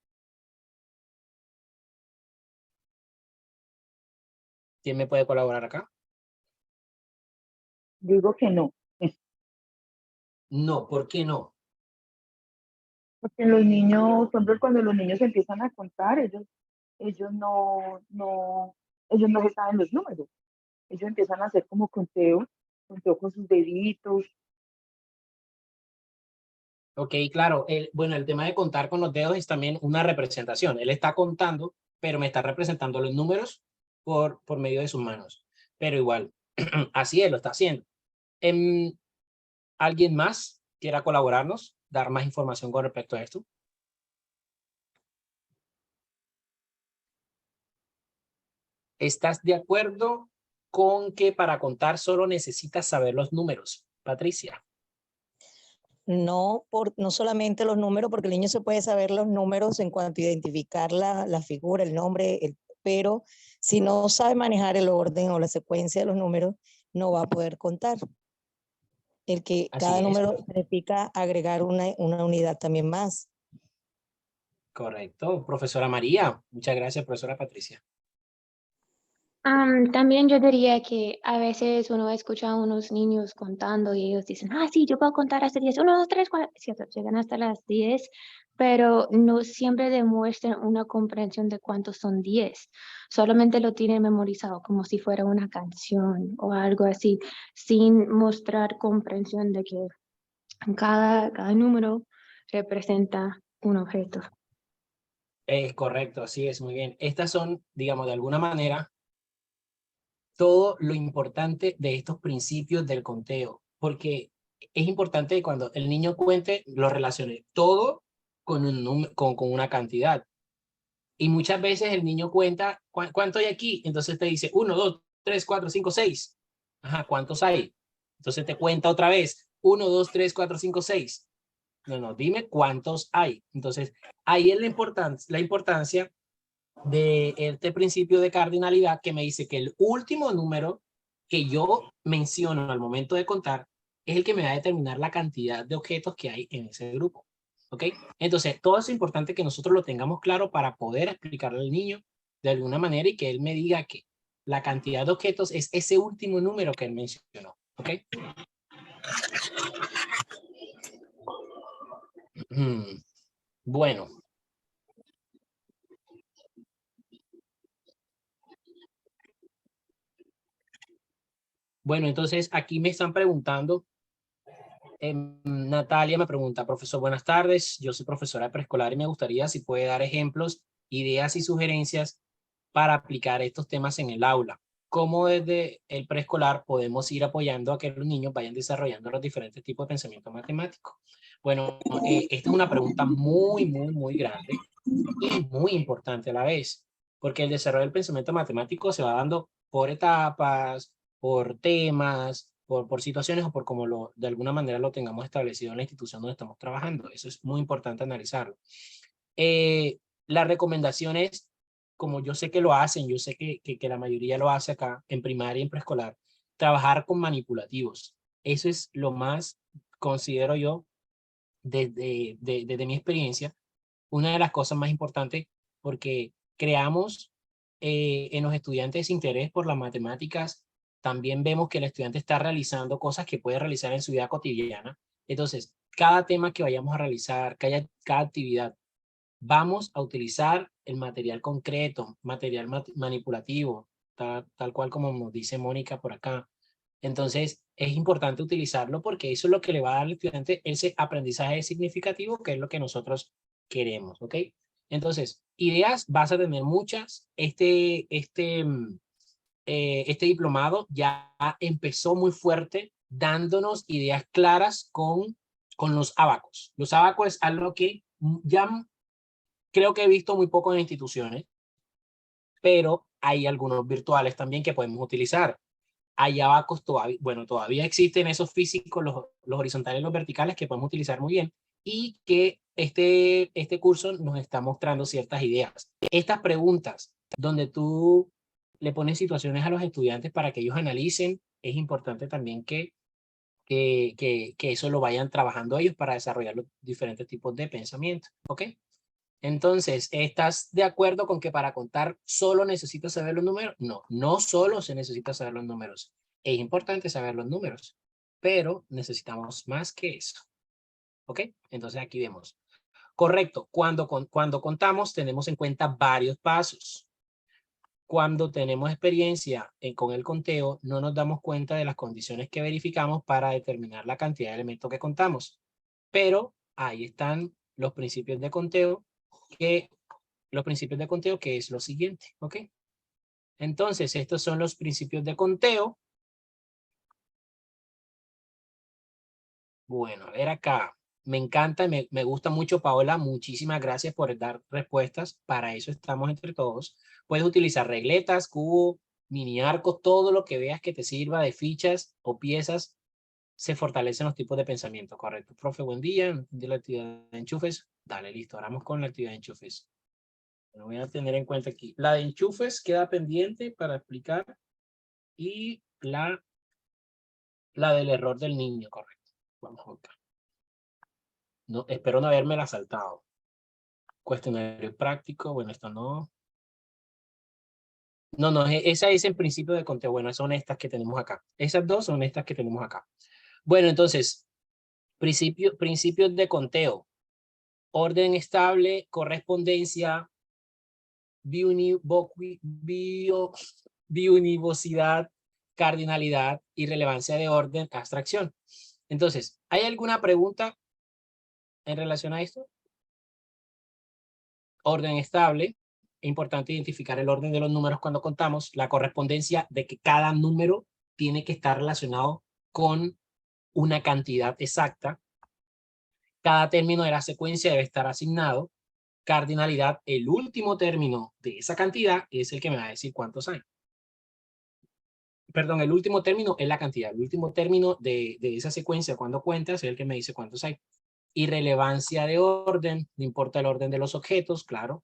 ¿Quién me puede colaborar acá? Digo que no, No, ¿por qué no? porque los niños, por ejemplo, cuando los niños empiezan a contar, ellos ellos no se saben los números. Ellos empiezan a hacer como conteo con sus deditos. Ok, claro. Bueno, el tema de contar con los dedos es también una representación. Él está contando, pero me está representando los números por medio de sus manos. Pero igual, así él lo está haciendo. ¿Alguien más quiera colaborarnos? Dar más información con respecto a esto. ¿Estás de acuerdo con que para contar solo necesitas saber los números, Patricia? No, no solamente los números, porque el niño se puede saber los números en cuanto a identificar la figura, el nombre, pero si no sabe manejar el orden o la secuencia de los números, no va a poder contar. El que Así cada es. número significa agregar una unidad también más. Correcto. Profesora María. Muchas gracias, profesora Patricia. También yo diría que a veces uno escucha a unos niños contando y ellos dicen, sí, yo puedo contar hasta 10, 1, 2, 3, 4, cierto, llegan hasta las 10, pero no siempre demuestran una comprensión de cuántos son 10. Solamente lo tienen memorizado como si fuera una canción o algo así, sin mostrar comprensión de que cada número representa un objeto. Correcto, así es, muy bien. Estas son, digamos, de alguna manera, todo lo importante de estos principios del conteo, porque es importante cuando el niño cuente, lo relacione todo con una cantidad. Y muchas veces el niño cuenta, ¿cuánto hay aquí? Entonces te dice 1, 2, 3, 4, 5, 6. Ajá, ¿cuántos hay? Entonces te cuenta otra vez 1, 2, 3, 4, 5, 6. No, dime cuántos hay. Entonces, ahí es la importancia de este principio de cardinalidad que me dice que el último número que yo menciono al momento de contar es el que me va a determinar la cantidad de objetos que hay en ese grupo. ¿Ok? Entonces, todo es importante que nosotros lo tengamos claro para poder explicarle al niño de alguna manera y que él me diga que la cantidad de objetos es ese último número que él mencionó. ¿Ok? Bueno. Bueno, entonces aquí me están preguntando, Natalia me pregunta, profesor, buenas tardes, yo soy profesora de preescolar y me gustaría si puede dar ejemplos, ideas y sugerencias para aplicar estos temas en el aula. ¿Cómo desde el preescolar podemos ir apoyando a que los niños vayan desarrollando los diferentes tipos de pensamiento matemático? Bueno, esta es una pregunta muy grande y muy importante a la vez, porque el desarrollo del pensamiento matemático se va dando por etapas, por temas, por situaciones o por como de alguna manera lo tengamos establecido en la institución donde estamos trabajando. Eso es muy importante analizarlo. La recomendación es, como yo sé que lo hacen, yo sé que la mayoría lo hace acá en primaria y en preescolar, trabajar con manipulativos. Eso es lo más, considero yo, desde mi experiencia, una de las cosas más importantes porque creamos en los estudiantes interés por las matemáticas. También vemos que el estudiante está realizando cosas que puede realizar en su vida cotidiana. Entonces, cada tema que vayamos a realizar, cada actividad, vamos a utilizar el material concreto, material manipulativo, tal cual como nos dice Mónica por acá. Entonces, es importante utilizarlo porque eso es lo que le va a dar al estudiante ese aprendizaje significativo, que es lo que nosotros queremos, ¿ok? Entonces, ideas vas a tener muchas. Este diplomado ya empezó muy fuerte dándonos ideas claras con los abacos. Los abacos es algo que ya creo que he visto muy poco en instituciones, pero hay algunos virtuales también que podemos utilizar. Hay abacos todavía, bueno, todavía existen esos físicos, los horizontales y los verticales que podemos utilizar muy bien y que este curso nos está mostrando ciertas ideas. Estas preguntas, donde tú le pones situaciones a los estudiantes para que ellos analicen, es importante también que eso lo vayan trabajando ellos para desarrollar los diferentes tipos de pensamiento, ¿ok? Entonces, ¿estás de acuerdo con que para contar solo necesitas saber los números? No, no solo se necesita saber los números. Es importante saber los números, pero necesitamos más que eso, ¿ok? Entonces aquí vemos. Correcto, cuando contamos tenemos en cuenta varios pasos. Cuando tenemos experiencia con el conteo, no nos damos cuenta de las condiciones que verificamos para determinar la cantidad de elementos que contamos. Pero ahí están los principios de conteo, que es lo siguiente, ¿ok? Entonces, estos son los principios de conteo. Bueno, a ver acá. Me encanta, me gusta mucho, Paola. Muchísimas gracias por dar respuestas. Para eso estamos entre todos. Puedes utilizar regletas, cubo, mini arcos, todo lo que veas que te sirva de fichas o piezas. Se fortalecen los tipos de pensamiento, correcto. Profe, buen día. De la actividad de enchufes. Dale, listo. Ahora vamos con la actividad de enchufes. Lo voy a tener en cuenta aquí. La de enchufes queda pendiente para explicar. Y la del error del niño, correcto. Vamos acá. No, espero no haberme la saltado. Cuestionario práctico, bueno, esto no. No, esa es en principio de conteo. Bueno, son estas que tenemos acá. Esas dos son estas que tenemos acá. Bueno, entonces, principios de conteo. Orden estable, correspondencia, biunivocidad, cardinalidad y relevancia de orden, abstracción. Entonces, ¿hay alguna pregunta en relación a esto? Orden estable. Es importante identificar el orden de los números cuando contamos. La correspondencia de que cada número tiene que estar relacionado con una cantidad exacta. Cada término de la secuencia debe estar asignado. Cardinalidad, el último término de esa cantidad es el que me va a decir cuántos hay. Perdón, el último término es la cantidad. El último término de esa secuencia cuando cuentas es el que me dice cuántos hay. Y relevancia de orden, no importa el orden de los objetos, claro.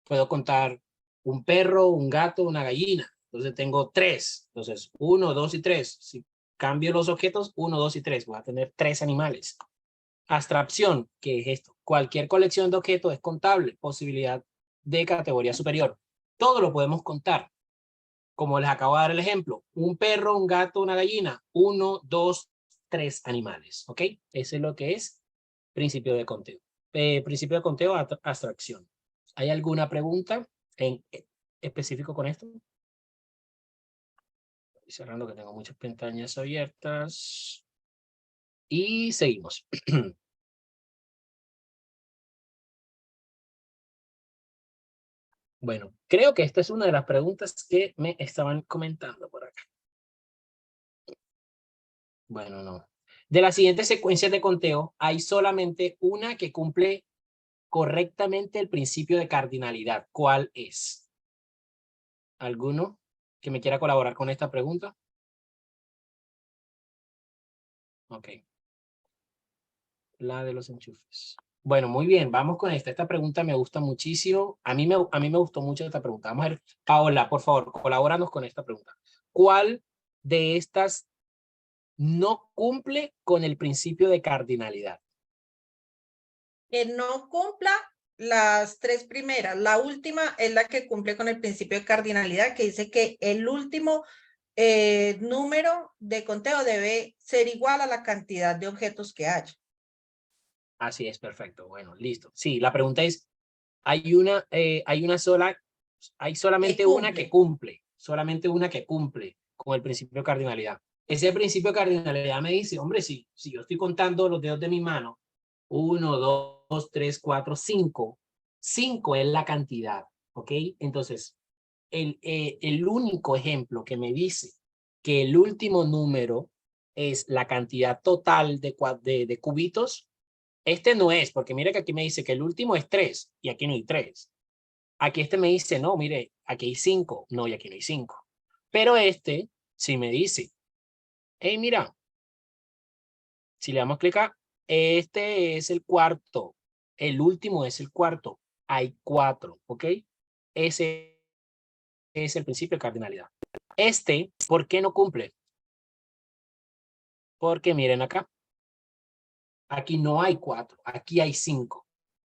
Puedo contar un perro, un gato, una gallina. Entonces tengo 3. Entonces 1, 2 y 3. Si cambio los objetos, 1, 2 y 3. Voy a tener 3 animales. Abstracción, ¿qué es esto? Cualquier colección de objetos es contable. Posibilidad de categoría superior. Todo lo podemos contar. Como les acabo de dar el ejemplo. Un perro, un gato, una gallina. 1, 2, 3 animales. ¿Ok? Ese es lo que es principio de conteo. Principio de conteo, abstracción. ¿Hay alguna pregunta en específico con esto? Estoy cerrando que tengo muchas pestañas abiertas. Y seguimos. Bueno, creo que esta es una de las preguntas que me estaban comentando por acá. Bueno, no. De las siguientes secuencias de conteo, hay solamente una que cumple correctamente el principio de cardinalidad. ¿Cuál es? ¿Alguno que me quiera colaborar con esta pregunta? Ok. La de los enchufes. Bueno, muy bien, vamos con esta. Esta pregunta me gusta muchísimo. A mí me gustó mucho esta pregunta. Vamos a ver, Paola, por favor, colabóranos con esta pregunta. ¿Cuál de estas no cumple con el principio de cardinalidad? Que no cumpla las 3 primeras. La última es la que cumple con el principio de cardinalidad, que dice que el último número de conteo debe ser igual a la cantidad de objetos que haya. Así es, perfecto. Bueno, listo. Sí, la pregunta es, hay solamente una que cumple, solamente una que cumple con el principio de cardinalidad. Ese principio de cardinalidad me dice, hombre, si yo estoy contando los dedos de mi mano, 1, 2, 3, 4, 5. 5 es la cantidad, ¿ok? Entonces, el único ejemplo que me dice que el último número es la cantidad total de cubitos, este no es, porque mire que aquí me dice que el último es 3 y aquí no hay 3. Aquí este me dice, no, mire, aquí hay 5, no, y aquí no hay 5. Pero este sí me dice, hey, mira, si le damos clic acá, este es el cuarto, El último es el cuarto. Hay 4, ¿ok? Ese es el principio de cardinalidad. ¿Por qué no cumple? Porque miren acá. Aquí no hay 4, aquí hay 5.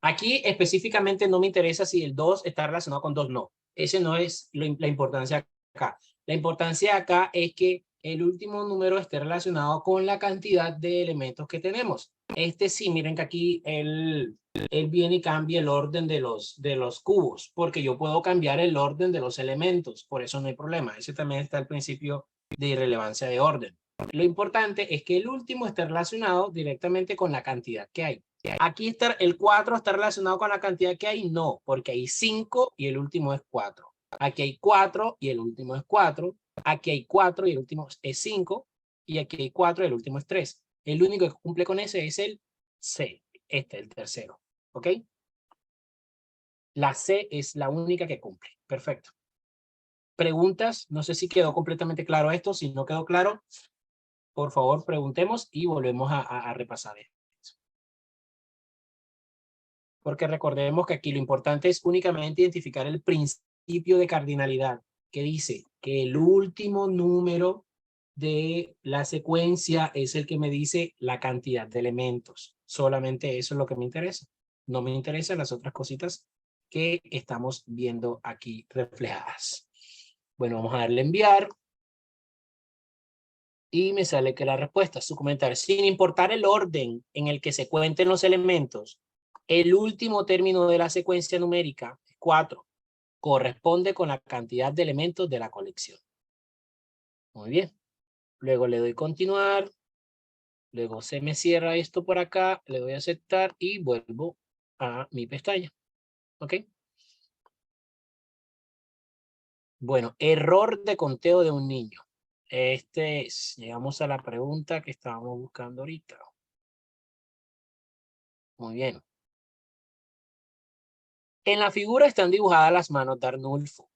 Aquí específicamente no me interesa si el 2 está relacionado con 2, no. Ese no es la importancia acá. La importancia acá es que el último número esté relacionado con la cantidad de elementos que tenemos. Sí, miren que aquí él viene y cambia el orden de los cubos, porque yo puedo cambiar el orden de los elementos, por eso no hay problema. Ese también está el principio de irrelevancia de orden. Lo importante es que el último esté relacionado directamente con la cantidad que hay. Aquí está el 4 está relacionado con la cantidad que hay, no, porque hay 5 y el último es 4. Aquí hay 4 y el último es 4. Aquí hay 4 y el último es 5. Y aquí hay 4 y el último es 3. El único que cumple con ese es el C, el tercero. ¿Ok? La C es la única que cumple. Perfecto. ¿Preguntas? No sé si quedó completamente claro esto. Si no quedó claro, por favor, preguntemos y volvemos a repasar esto. Porque recordemos que aquí lo importante es únicamente identificar el principio de cardinalidad, que dice que el último número de la secuencia es el que me dice la cantidad de elementos. Solamente eso es lo que me interesa. No me interesan las otras cositas que estamos viendo aquí reflejadas. Bueno, vamos a darle enviar. Y me sale que la respuesta, su comentario, sin importar el orden en el que se cuenten los elementos, el último término de la secuencia numérica, 4, corresponde con la cantidad de elementos de la colección. Muy bien. Luego le doy continuar. Luego se me cierra esto por acá. Le doy a aceptar y vuelvo a mi pestaña. ¿Ok? Bueno, error de conteo de un niño. Llegamos a la pregunta que estábamos buscando ahorita. Muy bien. En la figura están dibujadas las manos de Arnulfo.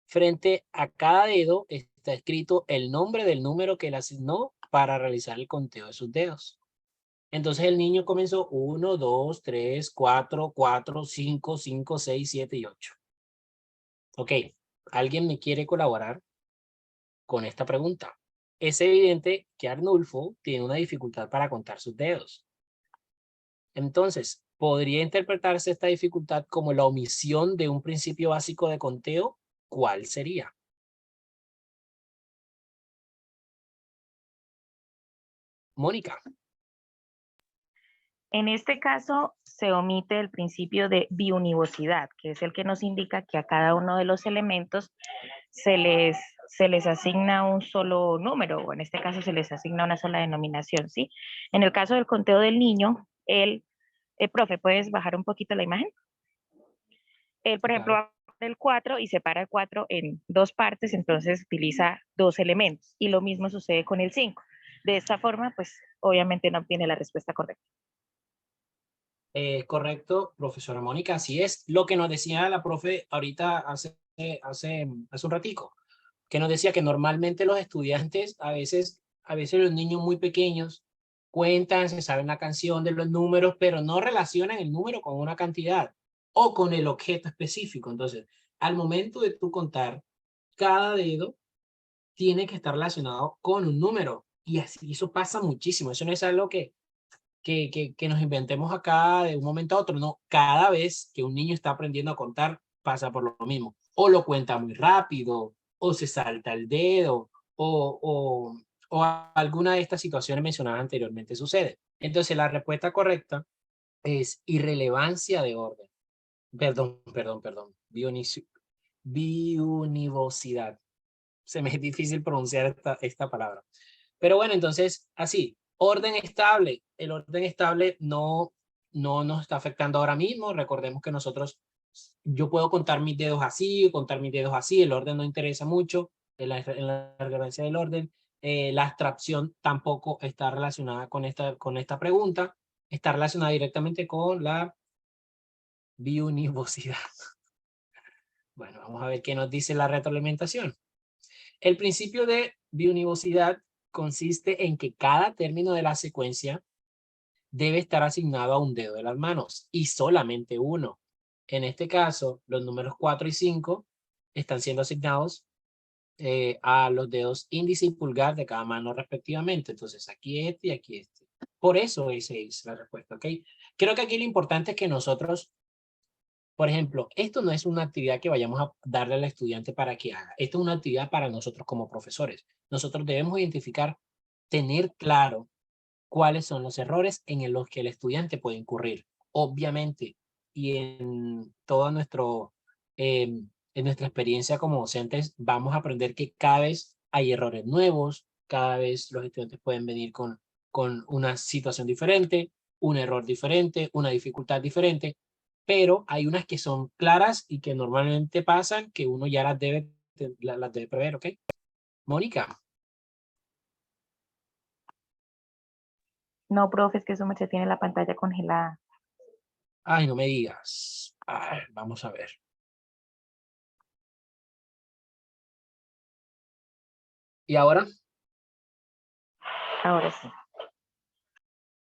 Frente a cada dedo está escrito el nombre del número que le asignó para realizar el conteo de sus dedos. Entonces el niño comenzó 1, 2, 3, 4, 4, 5, 5, 6, 7 y 8. Ok, ¿alguien me quiere colaborar con esta pregunta? Es evidente que Arnulfo tiene una dificultad para contar sus dedos. Entonces, ¿podría interpretarse esta dificultad como la omisión de un principio básico de conteo? ¿Cuál sería? Mónica. En este caso, se omite el principio de biunivocidad, que es el que nos indica que a cada uno de los elementos se les asigna un solo número, o en este caso se les asigna una sola denominación, ¿sí? En el caso del conteo del niño, profe, ¿puedes bajar un poquito la imagen? Él, por ejemplo, va el 4 y separa el 4 en 2 partes, entonces utiliza 2 elementos. Y lo mismo sucede con el 5. De esta forma, pues, obviamente no obtiene la respuesta correcta. Correcto, profesora Mónica, así es. Lo que nos decía la profe ahorita hace un ratico, que nos decía que normalmente los estudiantes, a veces los niños muy pequeños, cuentan, se saben la canción de los números, pero no relacionan el número con una cantidad o con el objeto específico. Entonces, al momento de tú contar, cada dedo tiene que estar relacionado con un número. Y así, eso pasa muchísimo. Eso no es algo que nos inventemos acá de un momento a otro. No, cada vez que un niño está aprendiendo a contar, pasa por lo mismo. O lo cuenta muy rápido, o se salta el dedo, o alguna de estas situaciones mencionadas anteriormente sucede. Entonces, la respuesta correcta es irrelevancia de orden. Perdón. Biunivocidad. Se me es difícil pronunciar esta palabra. Pero bueno, entonces, así, orden estable. El orden estable no nos está afectando ahora mismo. Recordemos que yo puedo contar mis dedos así, contar mis dedos así. El orden no interesa mucho en la relevancia del orden. La abstracción tampoco está relacionada con esta pregunta. Está relacionada directamente con la biunivocidad. Bueno, vamos a ver qué nos dice la retroalimentación. El principio de biunivocidad consiste en que cada término de la secuencia debe estar asignado a un dedo de las manos y solamente uno. En este caso, los números 4 y 5 están siendo asignados a los dedos índice y pulgar de cada mano respectivamente. Entonces, aquí este y aquí este. Por eso esa es la respuesta, ¿ok? Creo que aquí lo importante es que nosotros, por ejemplo, esto no es una actividad que vayamos a darle al estudiante para que haga. Esto es una actividad para nosotros como profesores. Nosotros debemos identificar, tener claro cuáles son los errores en los que el estudiante puede incurrir. Obviamente, y en todo nuestro, en nuestra experiencia como docentes, vamos a aprender que cada vez hay errores nuevos, cada vez los estudiantes pueden venir con una situación diferente, un error diferente, una dificultad diferente, pero hay unas que son claras y que normalmente pasan, que uno ya las debe prever, ¿ok? Mónica. No, profe, es que su merced tiene la pantalla congelada. Ay, no me digas. Ay, vamos a ver. ¿Y ahora? Ahora sí.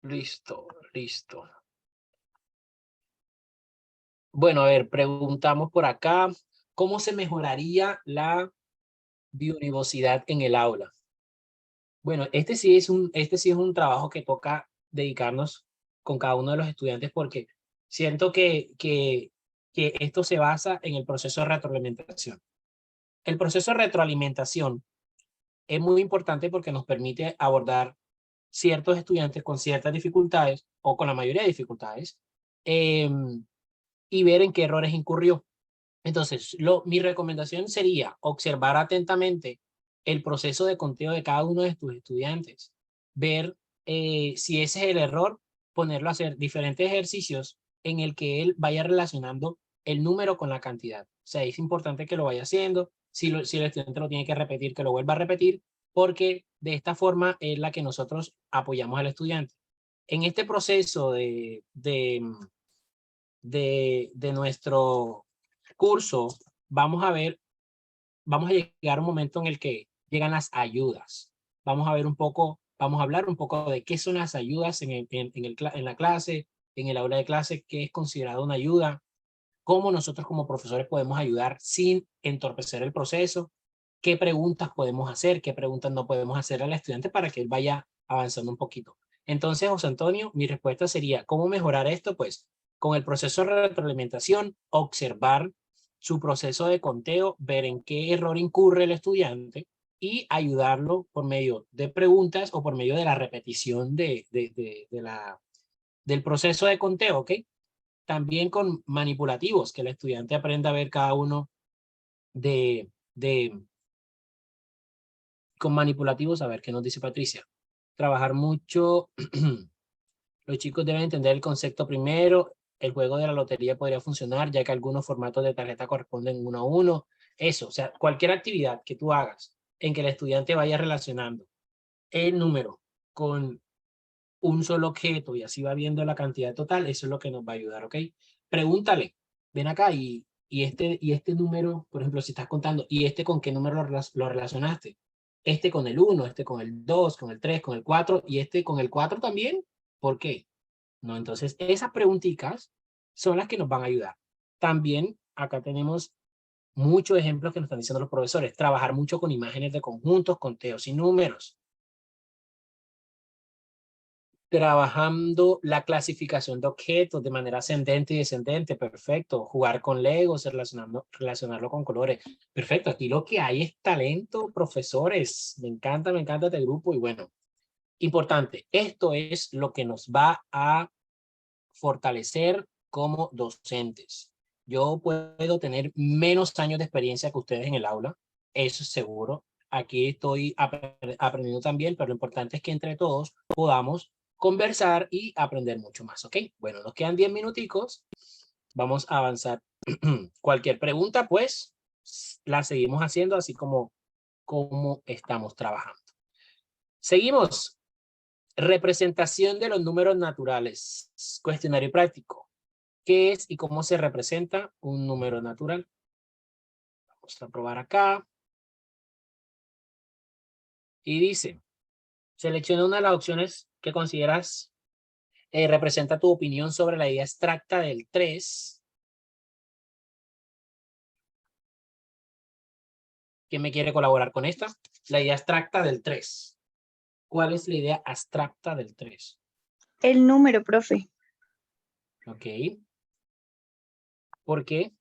Listo, listo. Bueno, a ver, preguntamos por acá, ¿cómo se mejoraría la biodiversidad en el aula? Bueno, este sí es un trabajo que toca dedicarnos con cada uno de los estudiantes porque siento que esto se basa en el proceso de retroalimentación. El proceso de retroalimentación es muy importante porque nos permite abordar ciertos estudiantes con ciertas dificultades o con la mayoría de dificultades y ver en qué errores incurrió. Entonces, mi recomendación sería observar atentamente el proceso de conteo de cada uno de tus estudiantes, ver si ese es el error, ponerlo a hacer diferentes ejercicios en el que él vaya relacionando el número con la cantidad. O sea, es importante que lo vaya haciendo, si el estudiante lo tiene que repetir, que lo vuelva a repetir, porque de esta forma es la que nosotros apoyamos al estudiante. En este proceso de nuestro curso, vamos a llegar a un momento en el que llegan las ayudas. Vamos a hablar un poco de qué son las ayudas en la clase, en el aula de clase, qué es considerado una ayuda, cómo nosotros como profesores podemos ayudar sin entorpecer el proceso, qué preguntas podemos hacer, qué preguntas no podemos hacer al estudiante para que él vaya avanzando un poquito. Entonces, José Antonio, mi respuesta sería, ¿cómo mejorar esto? Pues con el proceso de retroalimentación, observar su proceso de conteo, ver en qué error incurre el estudiante y ayudarlo por medio de preguntas o por medio de la repetición del proceso de conteo, ¿ok? También con manipulativos, que el estudiante aprenda a ver cada uno con manipulativos, a ver qué nos dice Patricia. Trabajar mucho, los chicos deben entender el concepto primero, el juego de la lotería podría funcionar, ya que algunos formatos de tarjeta corresponden 1 a 1. Eso, o sea, cualquier actividad que tú hagas en que el estudiante vaya relacionando el número con un solo objeto y así va viendo la cantidad total, eso es lo que nos va a ayudar, ¿ok? Pregúntale, ven acá y este número, por ejemplo, si estás contando, ¿y este con qué número lo relacionaste? Este con el 1, este con el 2, con el 3, con el 4 y este con el 4 también. ¿Por qué? No, entonces esas preguntitas son las que nos van a ayudar. También acá tenemos muchos ejemplos que nos están diciendo los profesores. Trabajar mucho con imágenes de conjuntos, conteos y números. Trabajando la clasificación de objetos de manera ascendente y descendente, perfecto. Jugar con Legos, relacionarlo con colores, perfecto. Aquí lo que hay es talento, profesores. Me encanta este grupo y bueno, importante. Esto es lo que nos va a fortalecer como docentes. Yo puedo tener menos años de experiencia que ustedes en el aula, eso es seguro. Aquí estoy aprendiendo también, pero lo importante es que entre todos podamos conversar y aprender mucho más, ¿ok? Bueno, nos quedan 10 minuticos. Vamos a avanzar. Cualquier pregunta, pues, la seguimos haciendo así como estamos trabajando. Seguimos. Representación de los números naturales. Cuestionario práctico. ¿Qué es y cómo se representa un número natural? Vamos a probar acá. Y dice, selecciona una de las opciones que consideras representa tu opinión sobre la idea abstracta del 3. ¿Quién me quiere colaborar con esta? La idea abstracta del 3. ¿Cuál es la idea abstracta del 3? El número, profe. Ok. ¿Por qué?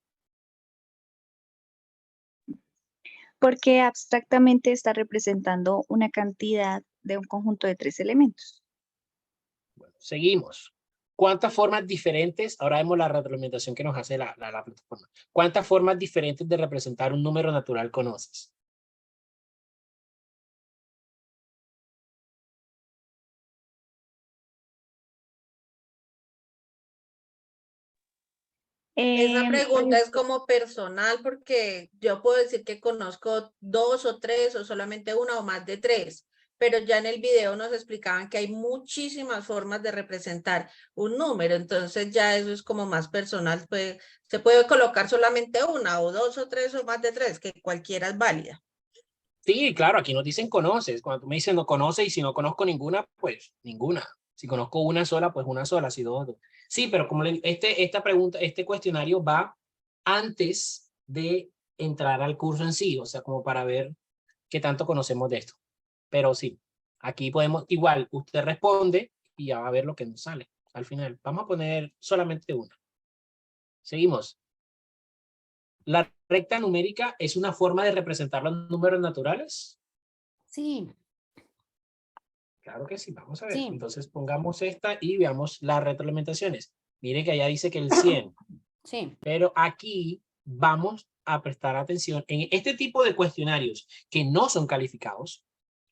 Porque abstractamente está representando una cantidad de un conjunto de 3 elementos. Bueno, seguimos. ¿Cuántas formas diferentes? Ahora vemos la retroalimentación que nos hace la plataforma. ¿Cuántas formas diferentes de representar un número natural conoces? Esa pregunta Pues, es como personal porque yo puedo decir que conozco 2 o 3 o solamente una o más de 3, pero ya en el video nos explicaban que hay muchísimas formas de representar un número, entonces ya eso es como más personal, pues se puede colocar solamente una o 2 o 3 o más de 3, que cualquiera es válida. Sí, claro, aquí nos dicen conoces. Cuando tú me dices no conoces y si no conozco ninguna, pues ninguna. Si conozco una sola, pues una sola. Si dos, dos. Sí, pero como esta pregunta, este cuestionario va antes de entrar al curso en sí, o sea, como para ver qué tanto conocemos de esto. Pero sí, aquí podemos, igual, usted responde y ya va a ver lo que nos sale al final. Vamos a poner solamente una. Seguimos. ¿La recta numérica es una forma de representar los números naturales? Sí, Claro que sí, vamos a ver. sí, Entonces pongamos esta y veamos las retroalimentaciones. Miren que allá dice que el 100, sí. pero aquí vamos a prestar atención. En este tipo de cuestionarios que no son calificados,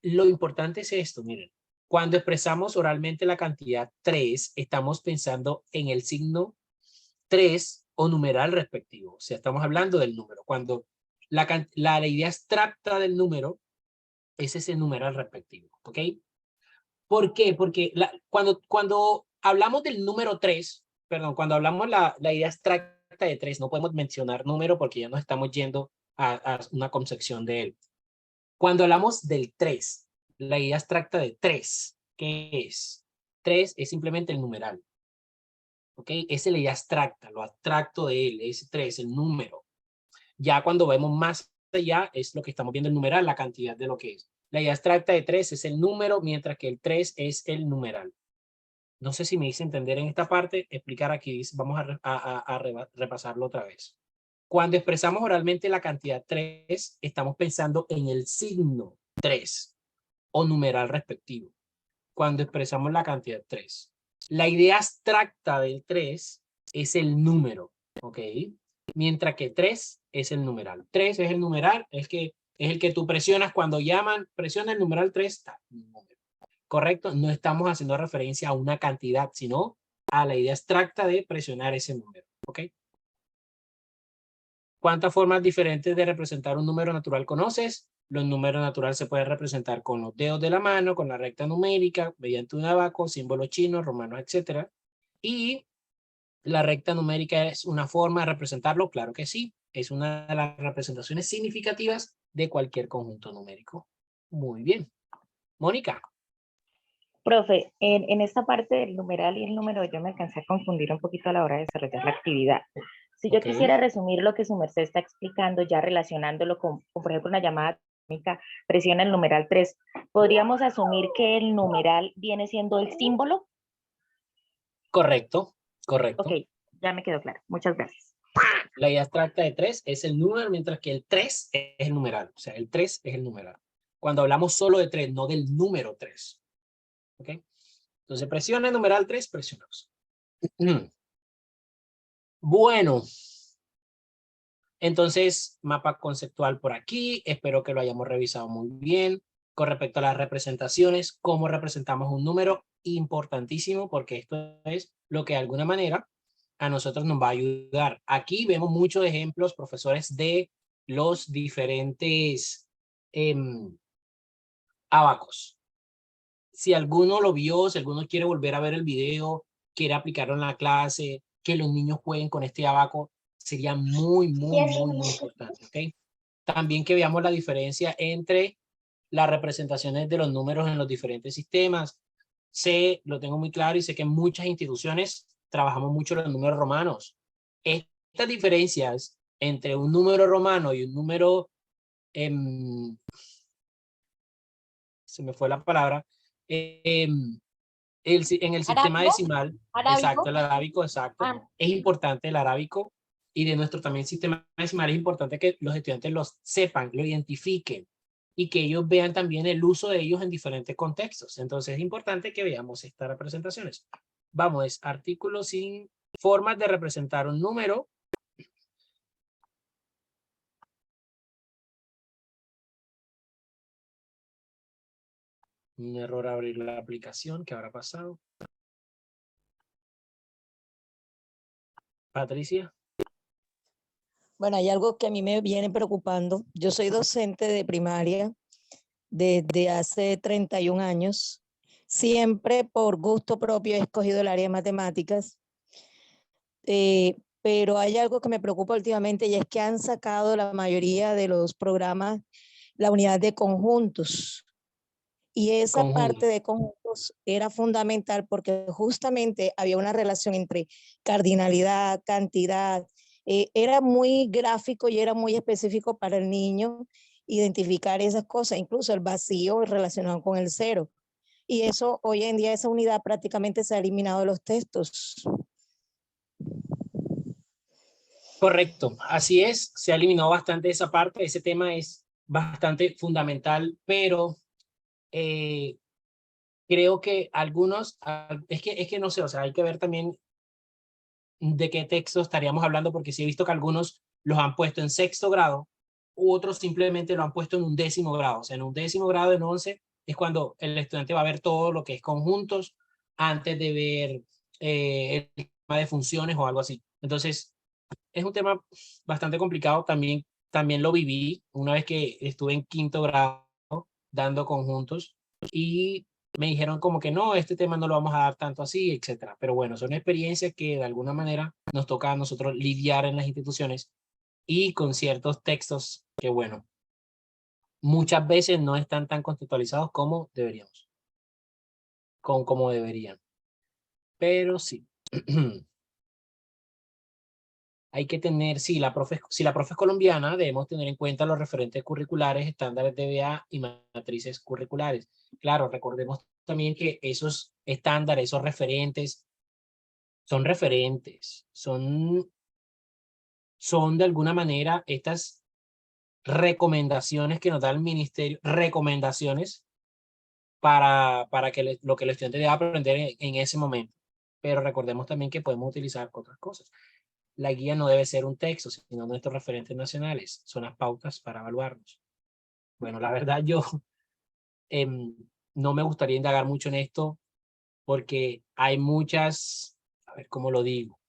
lo importante es esto, miren. Cuando expresamos oralmente la cantidad 3, estamos pensando en el signo 3 o numeral respectivo. O sea, estamos hablando del número. Cuando la idea abstracta del número es ese numeral respectivo, ¿ok? ¿Por qué? Porque cuando hablamos del número 3, perdón, cuando hablamos la idea abstracta de 3, no podemos mencionar número porque ya nos estamos yendo a una concepción de él. Cuando hablamos del 3, la idea abstracta de 3, ¿qué es? 3 es simplemente el numeral. ¿Ok? Esa es la idea abstracta, lo abstracto de él, es 3, el número. Ya cuando vemos más allá, es lo que estamos viendo el numeral, la cantidad de lo que es. La idea abstracta de 3 es el número, mientras que el 3 es el numeral. No sé si me hice entender en esta parte, explicar aquí, vamos a repasarlo otra vez. Cuando expresamos oralmente la cantidad 3, estamos pensando en el signo 3 o numeral respectivo. Cuando expresamos la cantidad 3. La idea abstracta del 3 es el número, ¿ok? Mientras que 3 es el numeral. 3 es el numeral, es el que tú presionas cuando llaman, presiona el numeral 3, está el número. ¿Correcto? No estamos haciendo referencia a una cantidad, sino a la idea abstracta de presionar ese número, ¿ok? ¿Cuántas formas diferentes de representar un número natural conoces? Los números naturales se pueden representar con los dedos de la mano, con la recta numérica, mediante un abaco, símbolos chinos, romanos, etc. Y la recta numérica es una forma de representarlo, claro que sí. Es una de las representaciones significativas de cualquier conjunto numérico. Muy bien. Mónica. Profe, en esta parte del numeral y el número yo me alcancé a confundir un poquito a la hora de desarrollar la actividad. Si yo quisiera resumir lo que su merced está explicando, ya relacionándolo con por ejemplo, una llamada telefónica, presiona el numeral 3, ¿podríamos asumir que el numeral viene siendo el símbolo? Correcto, correcto. Ok, ya me quedó claro. Muchas gracias. La idea abstracta de 3 es el número, mientras que el 3 es el numeral. O sea, el 3 es el numeral. Cuando hablamos solo de 3, no del número 3. ¿Ok? Entonces, presiona el numeral 3, presionamos. Bueno. Entonces, mapa conceptual por aquí. Espero que lo hayamos revisado muy bien. Con respecto a las representaciones, cómo representamos un número, importantísimo, porque esto es lo que de alguna manera a nosotros nos va a ayudar. Aquí vemos muchos ejemplos, profesores, de los diferentes abacos. Si alguno lo vio, si alguno quiere volver a ver el video, quiere aplicarlo en la clase, que los niños jueguen con este abaco, sería muy importante, ¿ok? También que veamos la diferencia entre las representaciones de los números en los diferentes sistemas. sé, lo tengo muy claro y sé que en muchas instituciones trabajamos mucho los números romanos. Estas diferencias entre un número romano y un número, se me fue la palabra, en el sistema ¿Arábigo? decimal, exacto, ¿Arábigo? el arábico, exacto, Ah, es importante el arábico, y de nuestro también sistema decimal es importante que los estudiantes los sepan, lo identifiquen, y que ellos vean también el uso de ellos en diferentes contextos. Entonces es importante que veamos estas representaciones. Vamos, es artículos sin formas de representar un número. Un error abrir la aplicación, ¿qué habrá pasado? Patricia. Bueno, hay algo que a mí me viene preocupando. Yo soy docente de primaria desde hace 31 años. Siempre por gusto propio he escogido el área de matemáticas. Pero hay algo que me preocupa últimamente y es que han sacado la mayoría de los programas la unidad de conjuntos. Y esa parte de conjuntos era fundamental porque justamente había una relación entre cardinalidad, cantidad. Era muy gráfico y era muy específico para el niño identificar esas cosas, incluso el vacío relacionado con el cero. Y eso, hoy en día, esa unidad prácticamente se ha eliminado de los textos. Correcto, así es, se ha eliminado bastante esa parte, ese tema es bastante fundamental, pero creo que algunos, es que no sé, o sea, hay que ver también de qué texto estaríamos hablando, porque sí he visto que algunos los han puesto en 6º grado, u otros simplemente lo han puesto en un 10º grado, o sea, en un 10º grado, en 11, es cuando el estudiante va a ver todo lo que es conjuntos antes de ver el tema de funciones o algo así. Entonces, es un tema bastante complicado, también lo viví una vez que estuve en 5º grado dando conjuntos y me dijeron como que no, este tema no lo vamos a dar tanto así, etcétera. Pero bueno, son experiencias que de alguna manera nos toca a nosotros lidiar en las instituciones y con ciertos textos que, bueno, muchas veces no están tan contextualizados como deberíamos, como deberían. Pero sí. Hay que tener, si la profe es colombiana, debemos tener en cuenta los referentes curriculares, estándares de DBA y matrices curriculares. Claro, recordemos también que esos estándares, esos referentes, son de alguna manera estas recomendaciones que nos da el ministerio, recomendaciones para que lo que el estudiante debe aprender en ese momento. Pero recordemos también que podemos utilizar otras cosas. La guía no debe ser un texto, sino nuestros referentes nacionales. Son las pautas para evaluarnos. Bueno, la verdad yo no me gustaría indagar mucho en esto porque hay muchas, a ver cómo lo digo,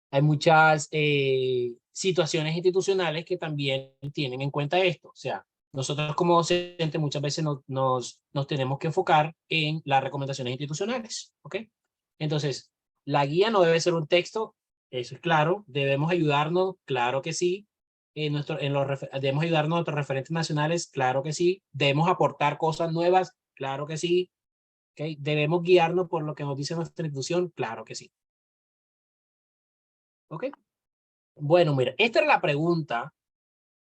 hay muchas situaciones institucionales que también tienen en cuenta esto. O sea, nosotros como docentes muchas veces nos tenemos que enfocar en las recomendaciones institucionales. ¿Ok? Entonces, la guía no debe ser un texto. Eso es claro, debemos ayudarnos, claro que sí. Debemos ayudarnos a nuestros referentes nacionales, claro que sí. Debemos aportar cosas nuevas, claro que sí. ¿Okay? Debemos guiarnos por lo que nos dice nuestra institución, claro que sí. ¿Ok? Bueno, mira, esta era la pregunta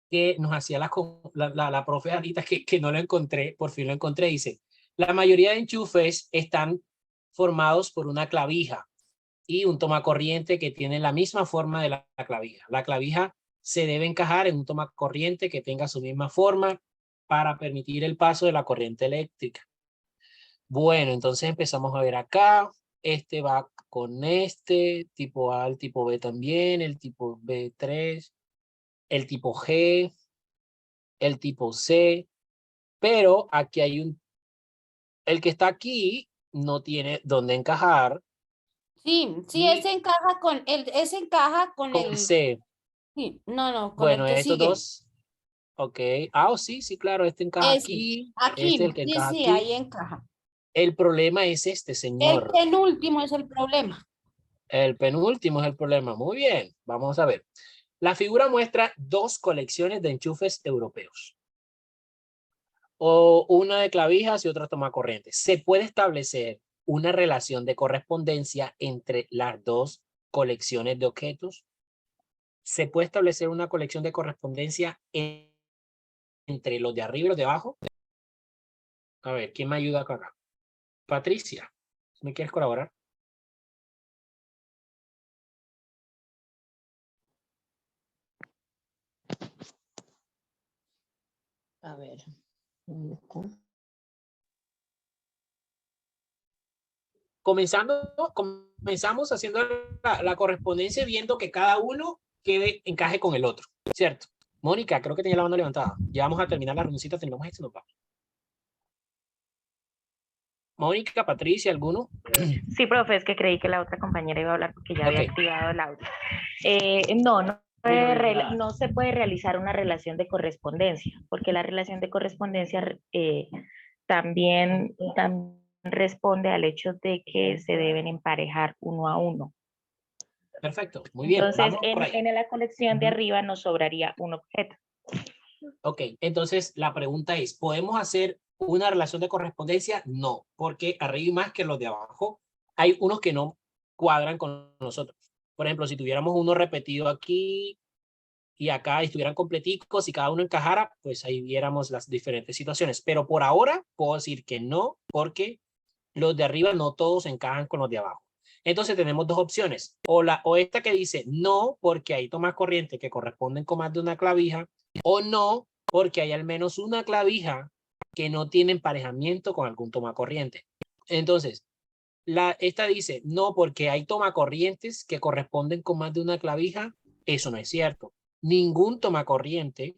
que nos hacía la profe ahorita que no lo encontré, por fin lo encontré. Dice, la mayoría de enchufes están formados por una clavija y un tomacorriente que tiene la misma forma de la clavija. La clavija se debe encajar en un tomacorriente que tenga su misma forma para permitir el paso de la corriente eléctrica. Bueno, entonces empezamos a ver acá. Este va con este, tipo A, el tipo B también, el tipo B3, el tipo G, el tipo C, pero aquí hay el que está aquí no tiene dónde encajar. Sí, ese encaja con Con el, C. sí, no, con el Bueno, que estos sigue. dos. Ok. Sí, claro, este encaja aquí. Este es el que encaja Sí, aquí. ahí encaja. El problema es este, El señor. penúltimo es el problema. El penúltimo es el problema. Muy bien, vamos a ver. La figura muestra dos colecciones de enchufes europeos. o una de clavijas y otra tomacorrientes. Se puede establecer una relación de correspondencia entre las dos colecciones de objetos. Se puede establecer una colección de correspondencia entre los de arriba y los de abajo. A ver, ¿quién me ayuda acá? Patricia, ¿me quieres colaborar? A ver. Comenzamos haciendo la correspondencia viendo que cada uno encaje con el otro, ¿cierto? Mónica, creo que tenía la mano levantada. Ya vamos a terminar la reunioncita, terminamos esto y nos vamos. Mónica, Patricia, ¿alguno? Sí, profe, es que creí que la otra compañera iba a hablar porque ya había activado el audio. No se puede realizar una relación de correspondencia, porque la relación de correspondencia también responde al hecho de que se deben emparejar uno a uno. Perfecto, muy bien. Entonces, en la colección de arriba nos sobraría un objeto. Ok, entonces la pregunta es, ¿podemos hacer una relación de correspondencia? No, porque arriba y más que los de abajo, hay unos que no cuadran con nosotros. Por ejemplo, si tuviéramos uno repetido aquí y acá estuvieran completicos y cada uno encajara, pues ahí viéramos las diferentes situaciones. Pero por ahora puedo decir que no, porque los de arriba no todos encajan con los de abajo. Entonces tenemos dos opciones, o esta que dice no, porque hay tomas corrientes que corresponden con más de una clavija, o no, porque hay al menos una clavija que no tiene emparejamiento con algún toma corriente. Entonces, esta dice no, porque hay toma corrientes que corresponden con más de una clavija. Eso no es cierto. Ningún toma corriente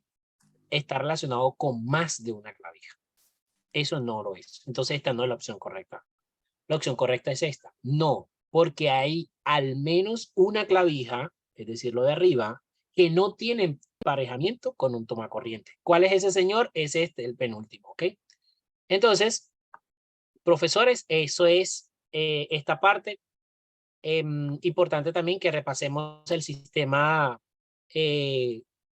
está relacionado con más de una clavija. Eso no lo es. Entonces esta no es la opción correcta. La opción correcta es esta. No, porque hay al menos una clavija, es decir, lo de arriba, que no tiene emparejamiento con un tomacorriente. ¿Cuál es ese señor? Es este, el penúltimo, ¿ok? Entonces, profesores, eso es esta parte. Importante también que repasemos el sistema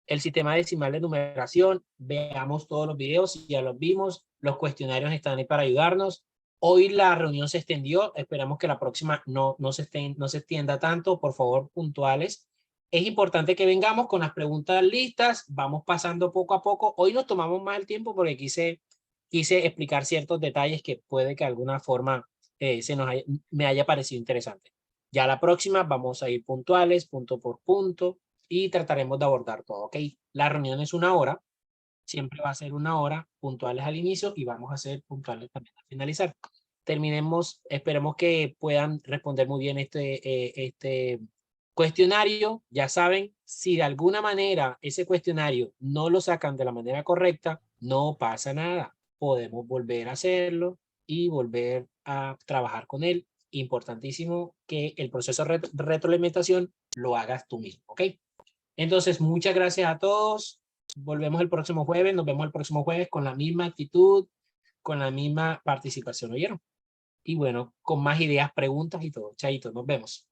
decimal de numeración. Veamos todos los videos, ya los vimos. Los cuestionarios están ahí para ayudarnos. Hoy la reunión se extendió, esperamos que la próxima no se extienda tanto, por favor, puntuales. Es importante que vengamos con las preguntas listas, vamos pasando poco a poco. Hoy nos tomamos más el tiempo porque quise explicar ciertos detalles que puede que de alguna forma me haya parecido interesante. Ya la próxima vamos a ir puntuales, punto por punto, y trataremos de abordar todo, ¿ok? La reunión es 1 hora. Siempre va a ser 1 hora, puntuales al inicio y vamos a ser puntuales también al finalizar. Terminemos, esperemos que puedan responder muy bien este cuestionario. Ya saben, si de alguna manera ese cuestionario no lo sacan de la manera correcta, no pasa nada. Podemos volver a hacerlo y volver a trabajar con él. Importantísimo que el proceso de retroalimentación lo hagas tú mismo, ¿ok? Entonces, muchas gracias a todos. Volvemos el próximo jueves, nos vemos el próximo jueves con la misma actitud, con la misma participación, ¿oyeron? Y bueno, con más ideas, preguntas y todo. Chaito, nos vemos.